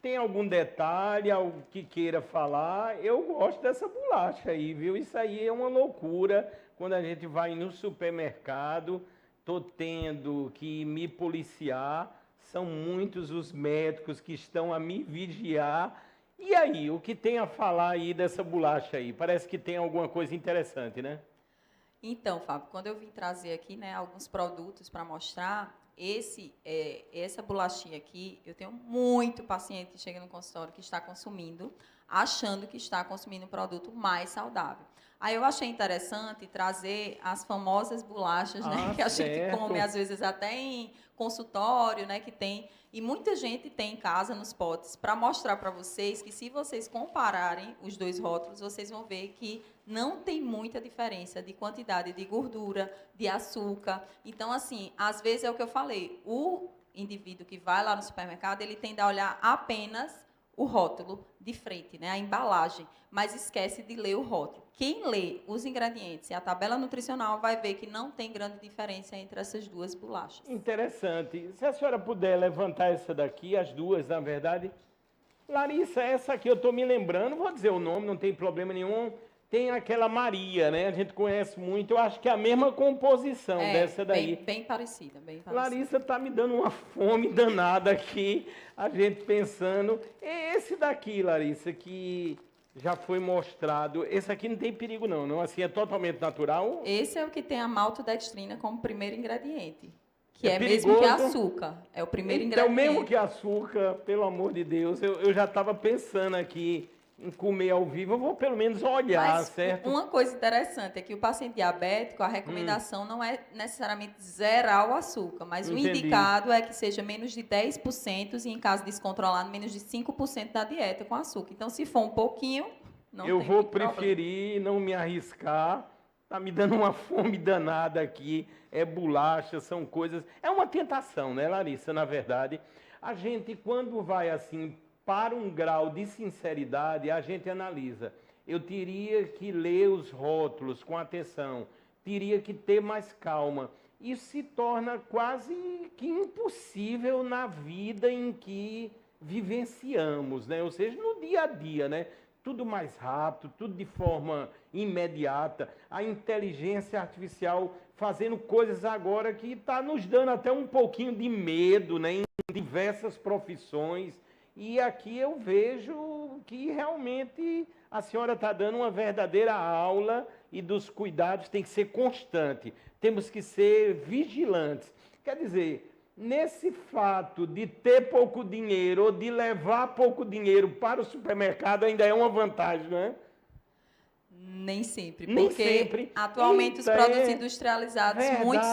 tem algum detalhe, algo que queira falar? Eu gosto dessa bolacha aí, viu? Isso aí é uma loucura quando a gente vai no supermercado. Estou tendo que me policiar. São muitos os médicos que estão a me vigiar. E aí, o que tem a falar aí dessa bolacha aí? Parece que tem alguma coisa interessante, né? Então, Fábio, quando eu vim trazer aqui, né, alguns produtos para mostrar, essa bolachinha aqui, eu tenho muito paciente que chega no consultório que está consumindo, achando que está consumindo um produto mais saudável. Aí eu achei interessante trazer as famosas bolachas, né, que a gente come às vezes até em consultório, né, que tem, e muita gente tem em casa nos potes, para mostrar para vocês que se vocês compararem os dois rótulos, vocês vão ver que não tem muita diferença de quantidade de gordura, de açúcar. Então, assim, às vezes é o que eu falei, o indivíduo que vai lá no supermercado, ele tende a olhar apenas o rótulo de frente, né, a embalagem, mas esquece de ler o rótulo. Quem lê os ingredientes e a tabela nutricional vai ver que não tem grande diferença entre essas duas bolachas. Interessante. Se a senhora puder levantar essa daqui, as duas, na verdade. Larissa, essa aqui eu estou me lembrando, vou dizer o nome, não tem problema nenhum. Tem aquela Maria, né? A gente conhece muito, eu acho que é a mesma composição dessa daí. Bem parecida, bem parecida. Larissa está me dando uma fome danada aqui, a gente pensando. É esse daqui, Larissa, que já foi mostrado. Esse aqui não tem perigo não, assim, é totalmente natural. Esse é o que tem a maltodextrina como primeiro ingrediente. Que é mesmo que açúcar. É o primeiro ingrediente. Então, mesmo que açúcar, pelo amor de Deus, eu já estava pensando aqui em comer ao vivo, eu vou pelo menos olhar, certo? Uma coisa interessante é que o paciente diabético, a recomendação não é necessariamente zerar o açúcar, mas o indicado é que seja menos de 10% e, em caso descontrolado, menos de 5% da dieta com açúcar. Então, se for um pouquinho, não tem Eu vou problema. preferir não me arriscar. Tá me dando uma fome danada aqui. É bolacha, são coisas... É uma tentação, né, Larissa, na verdade. A gente, quando vai assim para um grau de sinceridade, a gente analisa. Eu teria que ler os rótulos com atenção, teria que ter mais calma. Isso se torna quase que impossível na vida em que vivenciamos, né? Ou seja, no dia a dia, né? Tudo mais rápido, tudo de forma imediata. A inteligência artificial fazendo coisas agora que está nos dando até um pouquinho de medo, né? Em diversas profissões. E aqui eu vejo que realmente a senhora está dando uma verdadeira aula e dos cuidados tem que ser constante. Temos que ser vigilantes. Quer dizer, nesse fato de ter pouco dinheiro ou de levar pouco dinheiro para o supermercado ainda é uma vantagem, não é? Nem sempre, Nem porque sempre. atualmente os produtos industrializados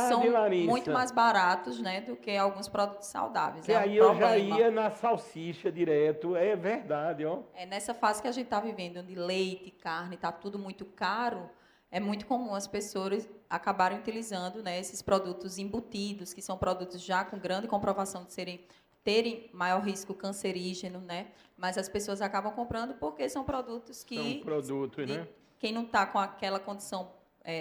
são Larissa, muito mais baratos, né, do que alguns produtos saudáveis. Que aí eu já ia na salsicha direto, é verdade, ó. É nessa fase que a gente está vivendo, onde leite, carne, está tudo muito caro, é muito comum as pessoas acabarem utilizando, né, esses produtos embutidos, que são produtos já com grande comprovação de terem maior risco cancerígeno, né? Mas as pessoas acabam comprando porque são produtos que... São produtos, né? Quem não está com aquela condição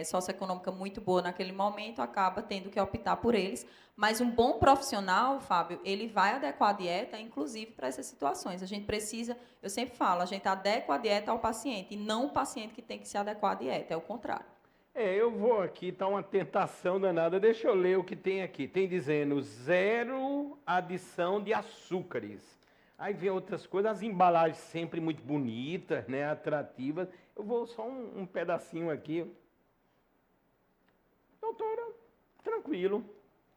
socioeconômica muito boa naquele momento, acaba tendo que optar por eles. Mas um bom profissional, Fábio, ele vai adequar a dieta, inclusive, para essas situações. A gente precisa, eu sempre falo, a gente adequa a dieta ao paciente, e não o paciente que tem que se adequar à dieta, é o contrário. Eu vou aqui, tá uma tentação danada. Deixa eu ler o que tem aqui. Tem dizendo 0 adição de açúcares. Aí vem outras coisas, as embalagens sempre muito bonitas, né, atrativas. Eu vou só um pedacinho aqui. Doutora, tranquilo,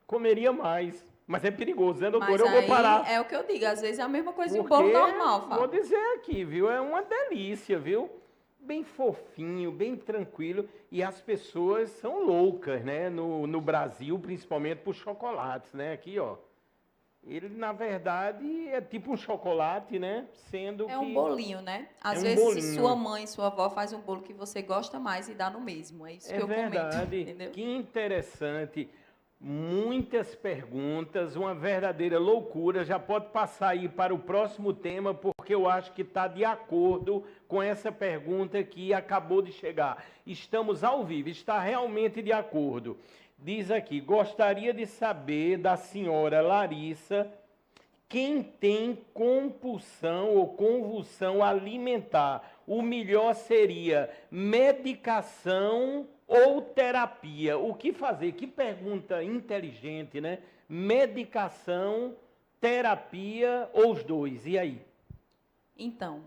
comeria mais. Mas é perigoso, né, doutora? Mas eu vou parar. É o que eu digo, às vezes é a mesma coisa de um bolo normal, Fábio. Vou dizer aqui, viu? É uma delícia, viu? Bem fofinho, bem tranquilo. E as pessoas são loucas, né? No Brasil, principalmente por chocolates, né? Aqui, ó. Ele, na verdade, é tipo um chocolate, né? Sendo um bolinho, né? Às vezes, sua mãe, sua avó faz um bolo que você gosta mais e dá no mesmo. É isso que eu comento. É verdade. Entendeu? Que interessante. Muitas perguntas, uma verdadeira loucura. Já pode passar aí para o próximo tema, porque eu acho que está de acordo com essa pergunta que acabou de chegar. Estamos ao vivo, está realmente de acordo. Diz aqui, gostaria de saber da senhora Larissa, quem tem compulsão ou convulsão alimentar, o melhor seria medicação ou terapia? O que fazer? Que pergunta inteligente, né? Medicação terapia ou os dois? E aí? Então,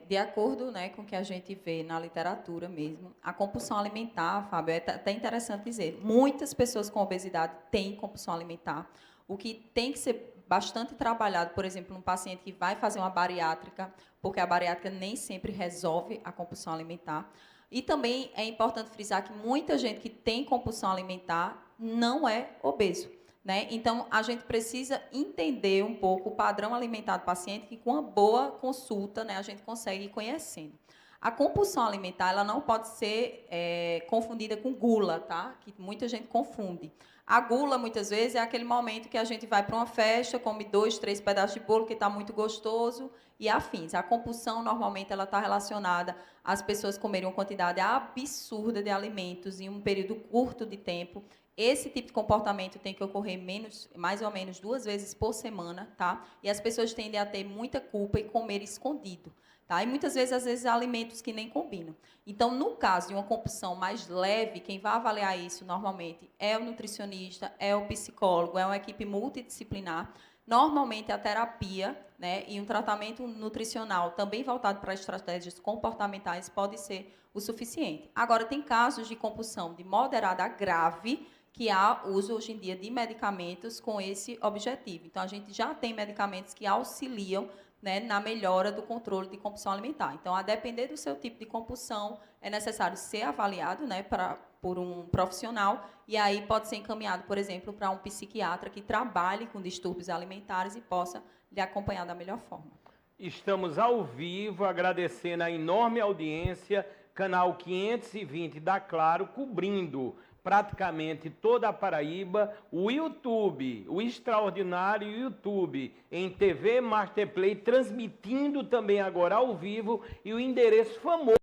de acordo, né, com o que a gente vê na literatura mesmo, a compulsão alimentar, Fábio, é até interessante dizer, muitas pessoas com obesidade têm compulsão alimentar, o que tem que ser bastante trabalhado, por exemplo, um paciente que vai fazer uma bariátrica, porque a bariátrica nem sempre resolve a compulsão alimentar. E também é importante frisar que muita gente que tem compulsão alimentar não é obeso, né? Então, a gente precisa entender um pouco o padrão alimentar do paciente, que com uma boa consulta, né, a gente consegue ir conhecendo. A compulsão alimentar, ela não pode ser confundida com gula, tá? Que muita gente confunde. A gula, muitas vezes, é aquele momento que a gente vai para uma festa, come 2, 3 pedaços de bolo, que está muito gostoso, e afins. A compulsão, normalmente, ela está relacionada às pessoas comerem uma quantidade absurda de alimentos em um período curto de tempo. Esse tipo de comportamento tem que ocorrer mais ou menos 2 vezes por semana, tá? E as pessoas tendem a ter muita culpa e comer escondido, tá? E muitas vezes, às vezes, alimentos que nem combinam. Então, no caso de uma compulsão mais leve, quem vai avaliar isso normalmente é o nutricionista, é o psicólogo, é uma equipe multidisciplinar. Normalmente, a terapia, né, e um tratamento nutricional também voltado para estratégias comportamentais pode ser o suficiente. Agora, tem casos de compulsão de moderada a grave, que há uso hoje em dia de medicamentos com esse objetivo. Então, a gente já tem medicamentos que auxiliam, né, na melhora do controle de compulsão alimentar. Então, a depender do seu tipo de compulsão, é necessário ser avaliado, né, por um profissional, e aí pode ser encaminhado, por exemplo, para um psiquiatra que trabalhe com distúrbios alimentares e possa lhe acompanhar da melhor forma. Estamos ao vivo, agradecendo a enorme audiência, canal 520 da Claro, cobrindo praticamente toda a Paraíba, o YouTube, o extraordinário YouTube, em TV Masterplay, transmitindo também agora ao vivo, e o endereço famoso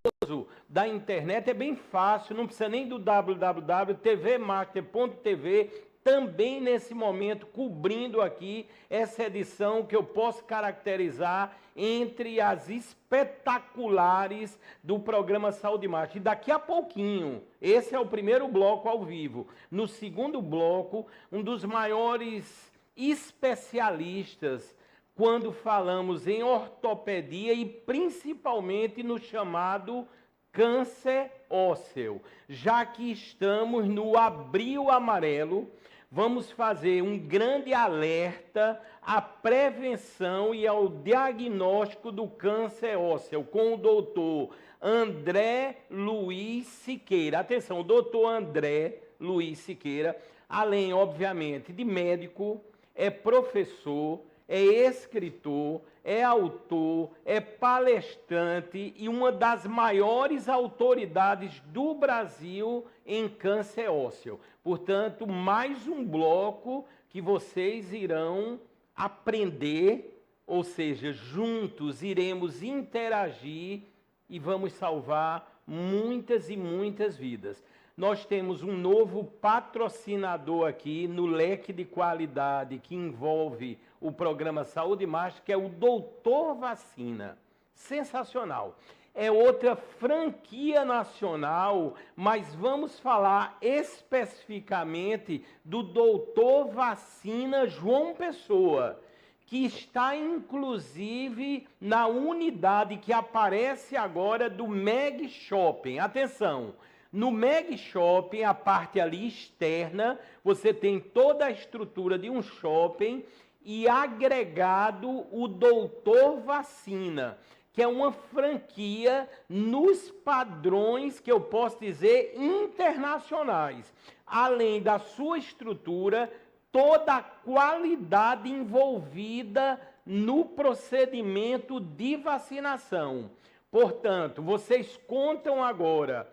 da internet é bem fácil, não precisa nem do www.tvmaster.tv, também nesse momento cobrindo aqui essa edição que eu posso caracterizar entre as espetaculares do programa Saúde Master. E daqui a pouquinho, esse é o primeiro bloco ao vivo. No segundo bloco, um dos maiores especialistas quando falamos em ortopedia e principalmente no chamado câncer ósseo. Já que estamos no Abril Amarelo, vamos fazer um grande alerta à prevenção e ao diagnóstico do câncer ósseo com o doutor André Luiz Siqueira. Atenção, o doutor André Luiz Siqueira, além, obviamente, de médico, é professor, é escritor, é autor, é palestrante e uma das maiores autoridades do Brasil em câncer ósseo. Portanto, mais um bloco que vocês irão aprender, ou seja, juntos iremos interagir e vamos salvar muitas e muitas vidas. Nós temos um novo patrocinador aqui no leque de qualidade que envolve o programa Saúde Master, que é o Doutor Vacina. Sensacional. É outra franquia nacional, mas vamos falar especificamente do Doutor Vacina João Pessoa, que está inclusive na unidade que aparece agora do Meg Shopping. Atenção! No Meg Shopping, a parte ali externa, você tem toda a estrutura de um shopping e agregado o Doutor Vacina, que é uma franquia nos padrões, que eu posso dizer, internacionais. Além da sua estrutura, toda a qualidade envolvida no procedimento de vacinação. Portanto, vocês contam agora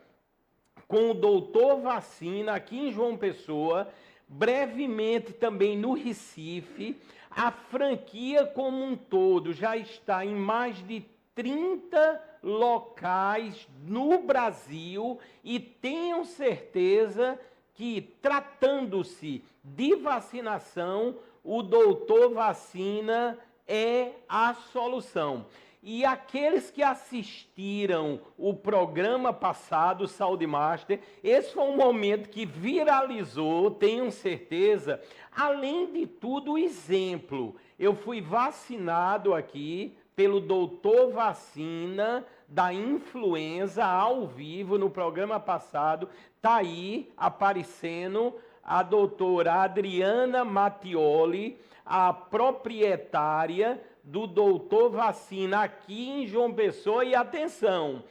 com o Doutor Vacina aqui em João Pessoa, brevemente também no Recife. A franquia como um todo já está em mais de 30 locais no Brasil e tenham certeza que, tratando-se de vacinação, o Doutor Vacina é a solução. E aqueles que assistiram o programa passado, Saúde Master, esse foi um momento que viralizou, tenham certeza, além de tudo, o exemplo. Eu fui vacinado aqui pelo doutor Vacina da influenza ao vivo no programa passado. Está aí aparecendo a doutora Adriana Mattioli, a proprietária do doutor Vacina aqui em João Pessoa. E atenção,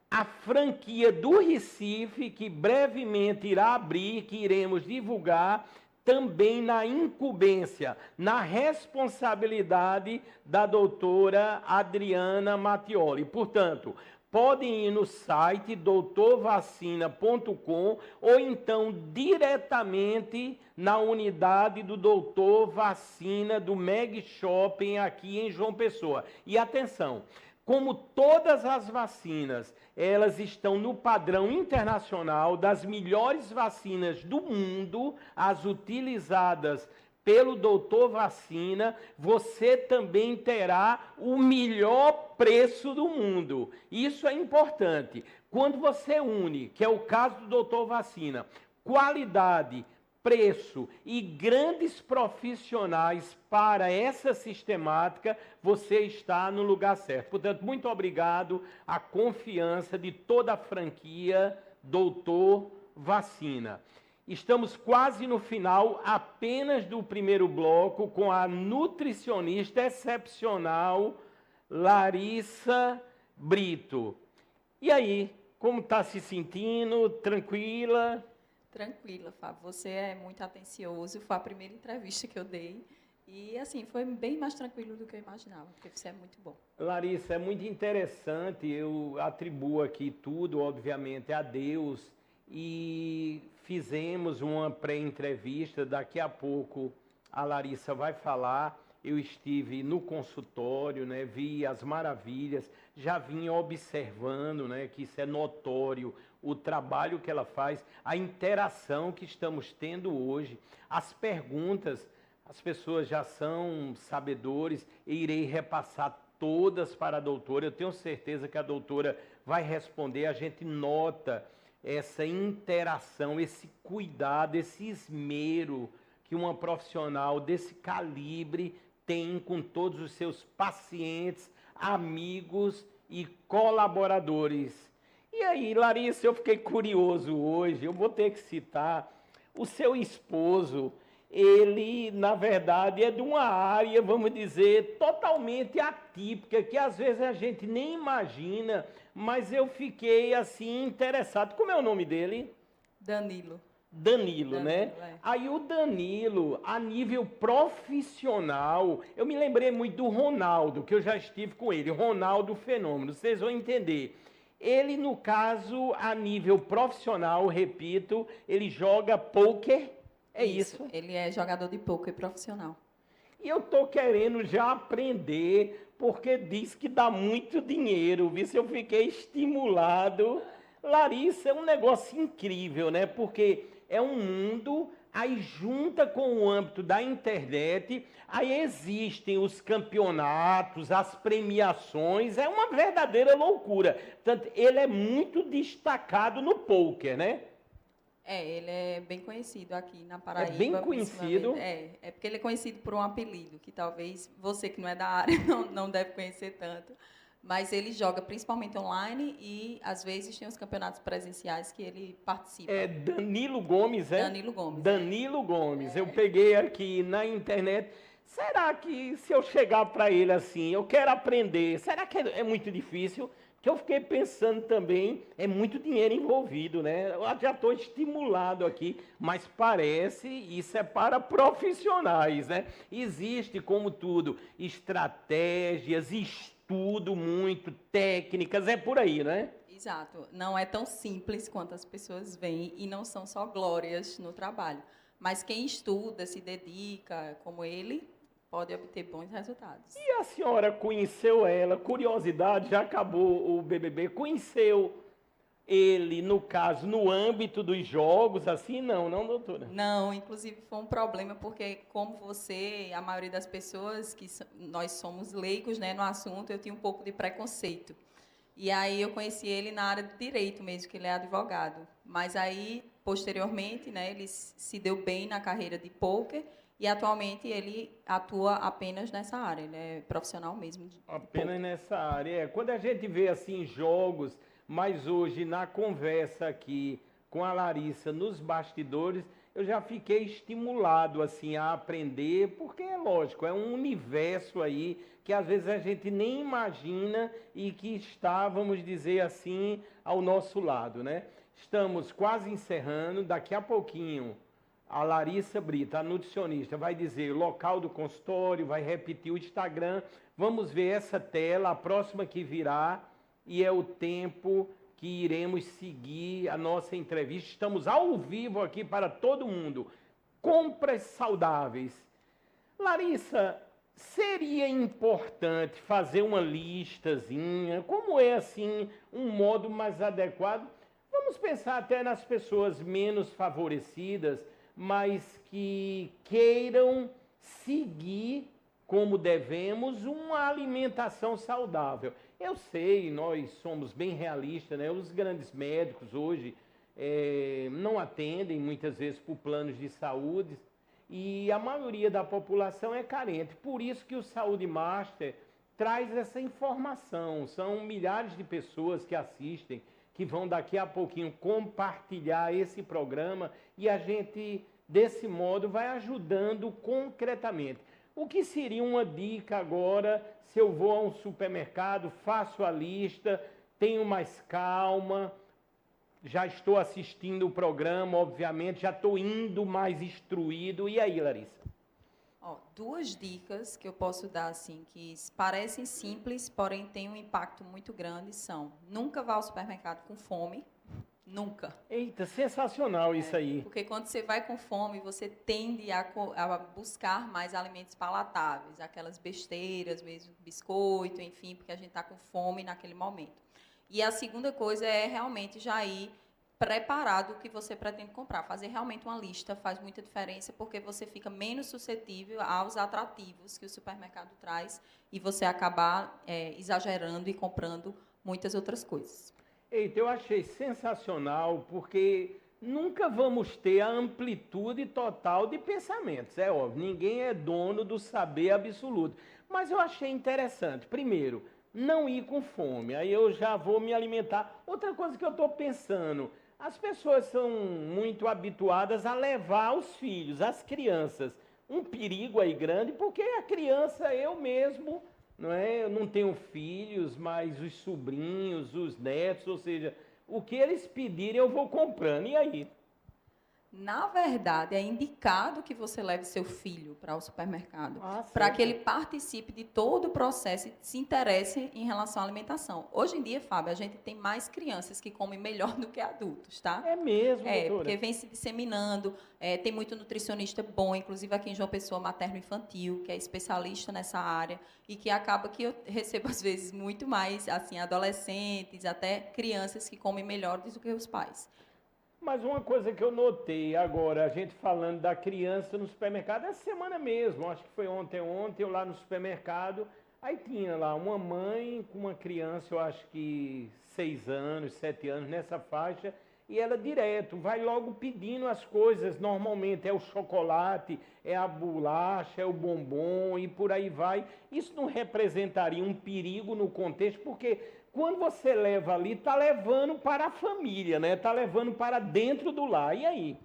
a franquia do Recife, que brevemente irá abrir, que iremos divulgar, também na incumbência, na responsabilidade da doutora Adriana Mattioli. Portanto, podem ir no site doutorvacina.com ou então diretamente na unidade do Doutor Vacina do Meg Shopping aqui em João Pessoa. E atenção, como todas as vacinas, elas estão no padrão internacional das melhores vacinas do mundo, as utilizadas pelo Doutor Vacina, você também terá o melhor preço do mundo. Isso é importante. Quando você une, que é o caso do Doutor Vacina, qualidade, preço e grandes profissionais para essa sistemática, você está no lugar certo. Portanto, muito obrigado à confiança de toda a franquia Doutor Vacina. Estamos quase no final apenas do primeiro bloco com a nutricionista excepcional Larissa Brito. E aí, como está se sentindo? Tranquila? Tranquila, Fábio. Você é muito atencioso. Foi a primeira entrevista que eu dei. E, assim, foi bem mais tranquilo do que eu imaginava, porque você é muito bom. Larissa, é muito interessante. Eu atribuo aqui tudo, obviamente, a Deus. E fizemos uma pré-entrevista. Daqui a pouco a Larissa vai falar. Eu estive no consultório, né, vi as maravilhas, já vim observando, né, que isso é notório, o trabalho que ela faz, a interação que estamos tendo hoje, as perguntas, as pessoas já são sabedores, e irei repassar todas para a doutora. Eu tenho certeza que a doutora vai responder. A gente nota essa interação, esse cuidado, esse esmero que uma profissional desse calibre tem com todos os seus pacientes, amigos e colaboradores. E aí, Larissa, eu fiquei curioso hoje, eu vou ter que citar o seu esposo. Ele, na verdade, é de uma área, vamos dizer, totalmente atípica, que às vezes a gente nem imagina, mas eu fiquei assim interessado. Como é o nome dele? Danilo, né? É. Aí o Danilo, a nível profissional, eu me lembrei muito do Ronaldo, que eu já estive com ele, Ronaldo Fenômeno, vocês vão entender. Ele, no caso, a nível profissional, repito, ele joga pôquer, é isso? Ele é jogador de pôquer profissional. E eu estou querendo já aprender, porque diz que dá muito dinheiro, viu? Se eu fiquei estimulado. Larissa, é um negócio incrível, né? Porque é um mundo, aí junta com o âmbito da internet, aí existem os campeonatos, as premiações, é uma verdadeira loucura. Portanto, ele é muito destacado no pôquer, né? Ele é bem conhecido aqui na Paraíba. É bem conhecido? É porque ele é conhecido por um apelido, que talvez você que não é da área não deve conhecer tanto. Mas ele joga principalmente online e, às vezes, tem os campeonatos presenciais que ele participa. É Danilo Gomes, é? Danilo Gomes. Danilo Gomes. Eu peguei aqui na internet. Será que se eu chegar para ele assim, eu quero aprender, será que é muito difícil? Que eu fiquei pensando também, é muito dinheiro envolvido, né? Eu já estou estimulado aqui, mas parece isso é para profissionais, né? Existe, como tudo, estratégias, estudo muito, técnicas, é por aí, né? Exato. Não é tão simples quanto as pessoas veem e não são só glórias no trabalho. Mas quem estuda, se dedica, como ele, pode obter bons resultados. E a senhora conheceu ela, curiosidade, já acabou o BBB, conheceu ele, no caso, no âmbito dos jogos, assim? Não, doutora? Não, inclusive foi um problema, porque como você, a maioria das pessoas, nós somos leigos, né, no assunto, eu tinha um pouco de preconceito. E aí eu conheci ele na área de direito mesmo, que ele é advogado. Mas aí, posteriormente, né, ele se deu bem na carreira de pôquer E, atualmente, ele atua apenas nessa área, ele é profissional mesmo. Apenas nessa área. Quando a gente vê, assim, jogos, mas hoje, na conversa aqui com a Larissa, nos bastidores, eu já fiquei estimulado, assim, a aprender, porque é lógico, é um universo aí que às vezes a gente nem imagina e que está, vamos dizer assim, ao nosso lado, né? Estamos quase encerrando, daqui a pouquinho a Larissa Brito, a nutricionista, vai dizer o local do consultório, vai repetir o Instagram. Vamos ver essa tela, a próxima que virá, e é o tempo que iremos seguir a nossa entrevista. Estamos ao vivo aqui para todo mundo. Compras saudáveis. Larissa, seria importante fazer uma listazinha? Como é, assim, um modo mais adequado? Vamos pensar até nas pessoas menos favorecidas, mas que queiram seguir como devemos uma alimentação saudável. Eu sei, nós somos bem realistas, né? Os grandes médicos hoje não atendem muitas vezes por planos de saúde e a maioria da população é carente. Por isso que o Saúde Master traz essa informação. São milhares de pessoas que assistem, que vão daqui a pouquinho compartilhar esse programa e a gente, desse modo, vai ajudando concretamente. O que seria uma dica agora, se eu vou a um supermercado, faço a lista, tenho mais calma, já estou assistindo o programa, obviamente, já estou indo mais instruído. E aí, Larissa? Duas dicas que eu posso dar, assim, que parecem simples, porém têm um impacto muito grande, são: nunca vá ao supermercado com fome, nunca. Eita, sensacional isso aí. Porque quando você vai com fome, você tende a buscar mais alimentos palatáveis, aquelas besteiras mesmo, biscoito, enfim, porque a gente está com fome naquele momento. E a segunda coisa é realmente já ir preparado o que você pretende comprar. Fazer realmente uma lista faz muita diferença, porque você fica menos suscetível aos atrativos que o supermercado traz e você acabar exagerando e comprando muitas outras coisas. Eita, eu achei sensacional, porque nunca vamos ter a amplitude total de pensamentos. É óbvio, ninguém é dono do saber absoluto. Mas eu achei interessante. Primeiro, não ir com fome, aí eu já vou me alimentar. Outra coisa que eu estou pensando, as pessoas são muito habituadas a levar os filhos, as crianças. Um perigo aí grande, porque a criança, eu mesmo, não é? Eu não tenho filhos, mas os sobrinhos, os netos, ou seja, o que eles pedirem eu vou comprando. E aí? Na verdade, é indicado que você leve seu filho para o supermercado, para que ele participe de todo o processo e se interesse em relação à alimentação. Hoje em dia, Fábio, a gente tem mais crianças que comem melhor do que adultos, tá? É mesmo, doutora? Porque vem se disseminando, tem muito nutricionista bom, inclusive aqui em João Pessoa, materno-infantil, que é especialista nessa área, e que acaba que eu recebo, às vezes, muito mais, assim, adolescentes, até crianças que comem melhor do que os pais. Mas uma coisa que eu notei agora, a gente falando da criança no supermercado, essa semana mesmo, acho que foi ontem, eu lá no supermercado, aí tinha lá uma mãe com uma criança, eu acho que 6 anos, 7 anos, nessa faixa, e ela direto, vai logo pedindo as coisas, normalmente é o chocolate, é a bolacha, é o bombom e por aí vai. Isso não representaria um perigo no contexto, porque quando você leva ali, está levando para a família, né? Está levando para dentro do lar. E aí?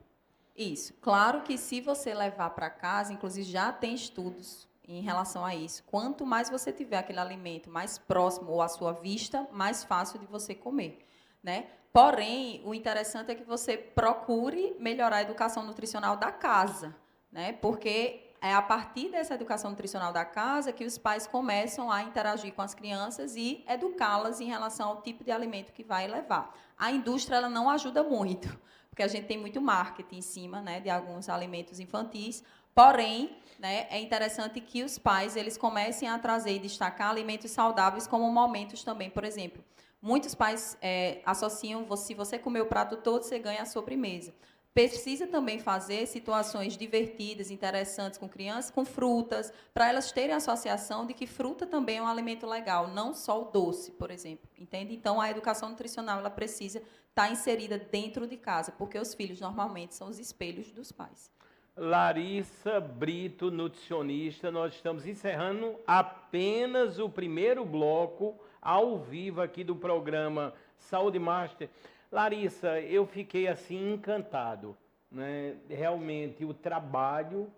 Isso. Claro que se você levar para casa, inclusive já tem estudos em relação a isso. Quanto mais você tiver aquele alimento mais próximo ou à sua vista, mais fácil de você comer, né? Porém, o interessante é que você procure melhorar a educação nutricional da casa, né? Porque é a partir dessa educação nutricional da casa que os pais começam a interagir com as crianças e educá-las em relação ao tipo de alimento que vai levar. A indústria ela não ajuda muito, porque a gente tem muito marketing em cima, né, de alguns alimentos infantis. Porém, né, é interessante que os pais eles comecem a trazer e destacar alimentos saudáveis como momentos também. Por exemplo, muitos pais associam, se você comer o prato todo, você ganha a sobremesa. Precisa também fazer situações divertidas, interessantes com crianças, com frutas, para elas terem a associação de que fruta também é um alimento legal, não só o doce, por exemplo, entende? Então, a educação nutricional ela precisa estar inserida dentro de casa, porque os filhos normalmente são os espelhos dos pais. Larissa Brito, nutricionista. Nós estamos encerrando apenas o primeiro bloco ao vivo aqui do programa Saúde Master. Larissa, eu fiquei assim encantado, né? Realmente o trabalho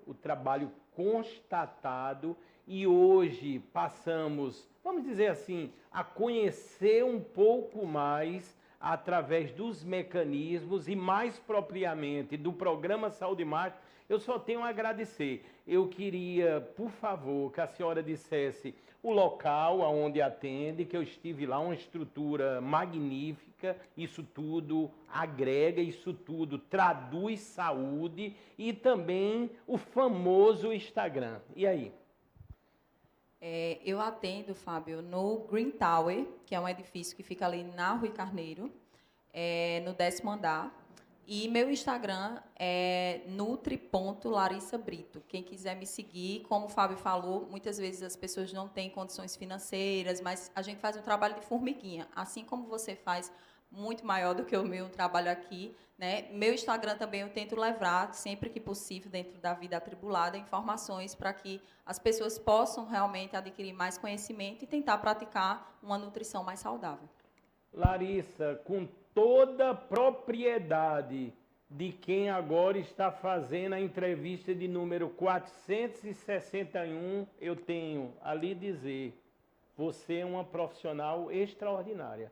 constatado, e hoje passamos, vamos dizer assim, a conhecer um pouco mais através dos mecanismos e mais propriamente do programa Saúde Master. Eu só tenho a agradecer. Eu queria, por favor, que a senhora dissesse o local aonde atende, que eu estive lá, uma estrutura magnífica, isso tudo agrega, isso tudo traduz saúde, e também o famoso Instagram. E aí? Eu atendo, Fábio, no Green Tower, que é um edifício que fica ali na Rui Carneiro, no 10º andar. E meu Instagram é nutri.larissabrito. Quem quiser me seguir, como o Fábio falou, muitas vezes as pessoas não têm condições financeiras, mas a gente faz um trabalho de formiguinha. Assim como você faz, muito maior do que o meu trabalho aqui, né? Meu Instagram também eu tento levar, sempre que possível, dentro da vida atribulada, informações para que as pessoas possam realmente adquirir mais conhecimento e tentar praticar uma nutrição mais saudável. Larissa, com toda a propriedade de quem agora está fazendo a entrevista de número 461, eu tenho a lhe dizer, você é uma profissional extraordinária.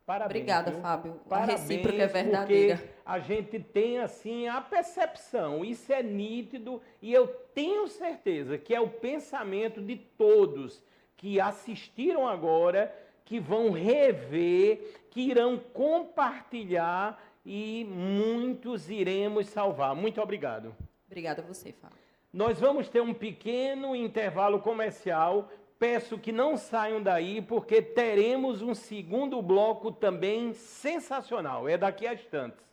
Parabéns. Obrigada, viu? Fábio. Parabéns, a recíproca é verdadeira. Porque a gente tem assim a percepção, isso é nítido, e eu tenho certeza que é o pensamento de todos que assistiram agora, que vão rever, que irão compartilhar, e muitos iremos salvar. Muito obrigado. Obrigada a você, Fábio. Nós vamos ter um pequeno intervalo comercial. Peço que não saiam daí, porque teremos um segundo bloco também sensacional. É daqui a instantes.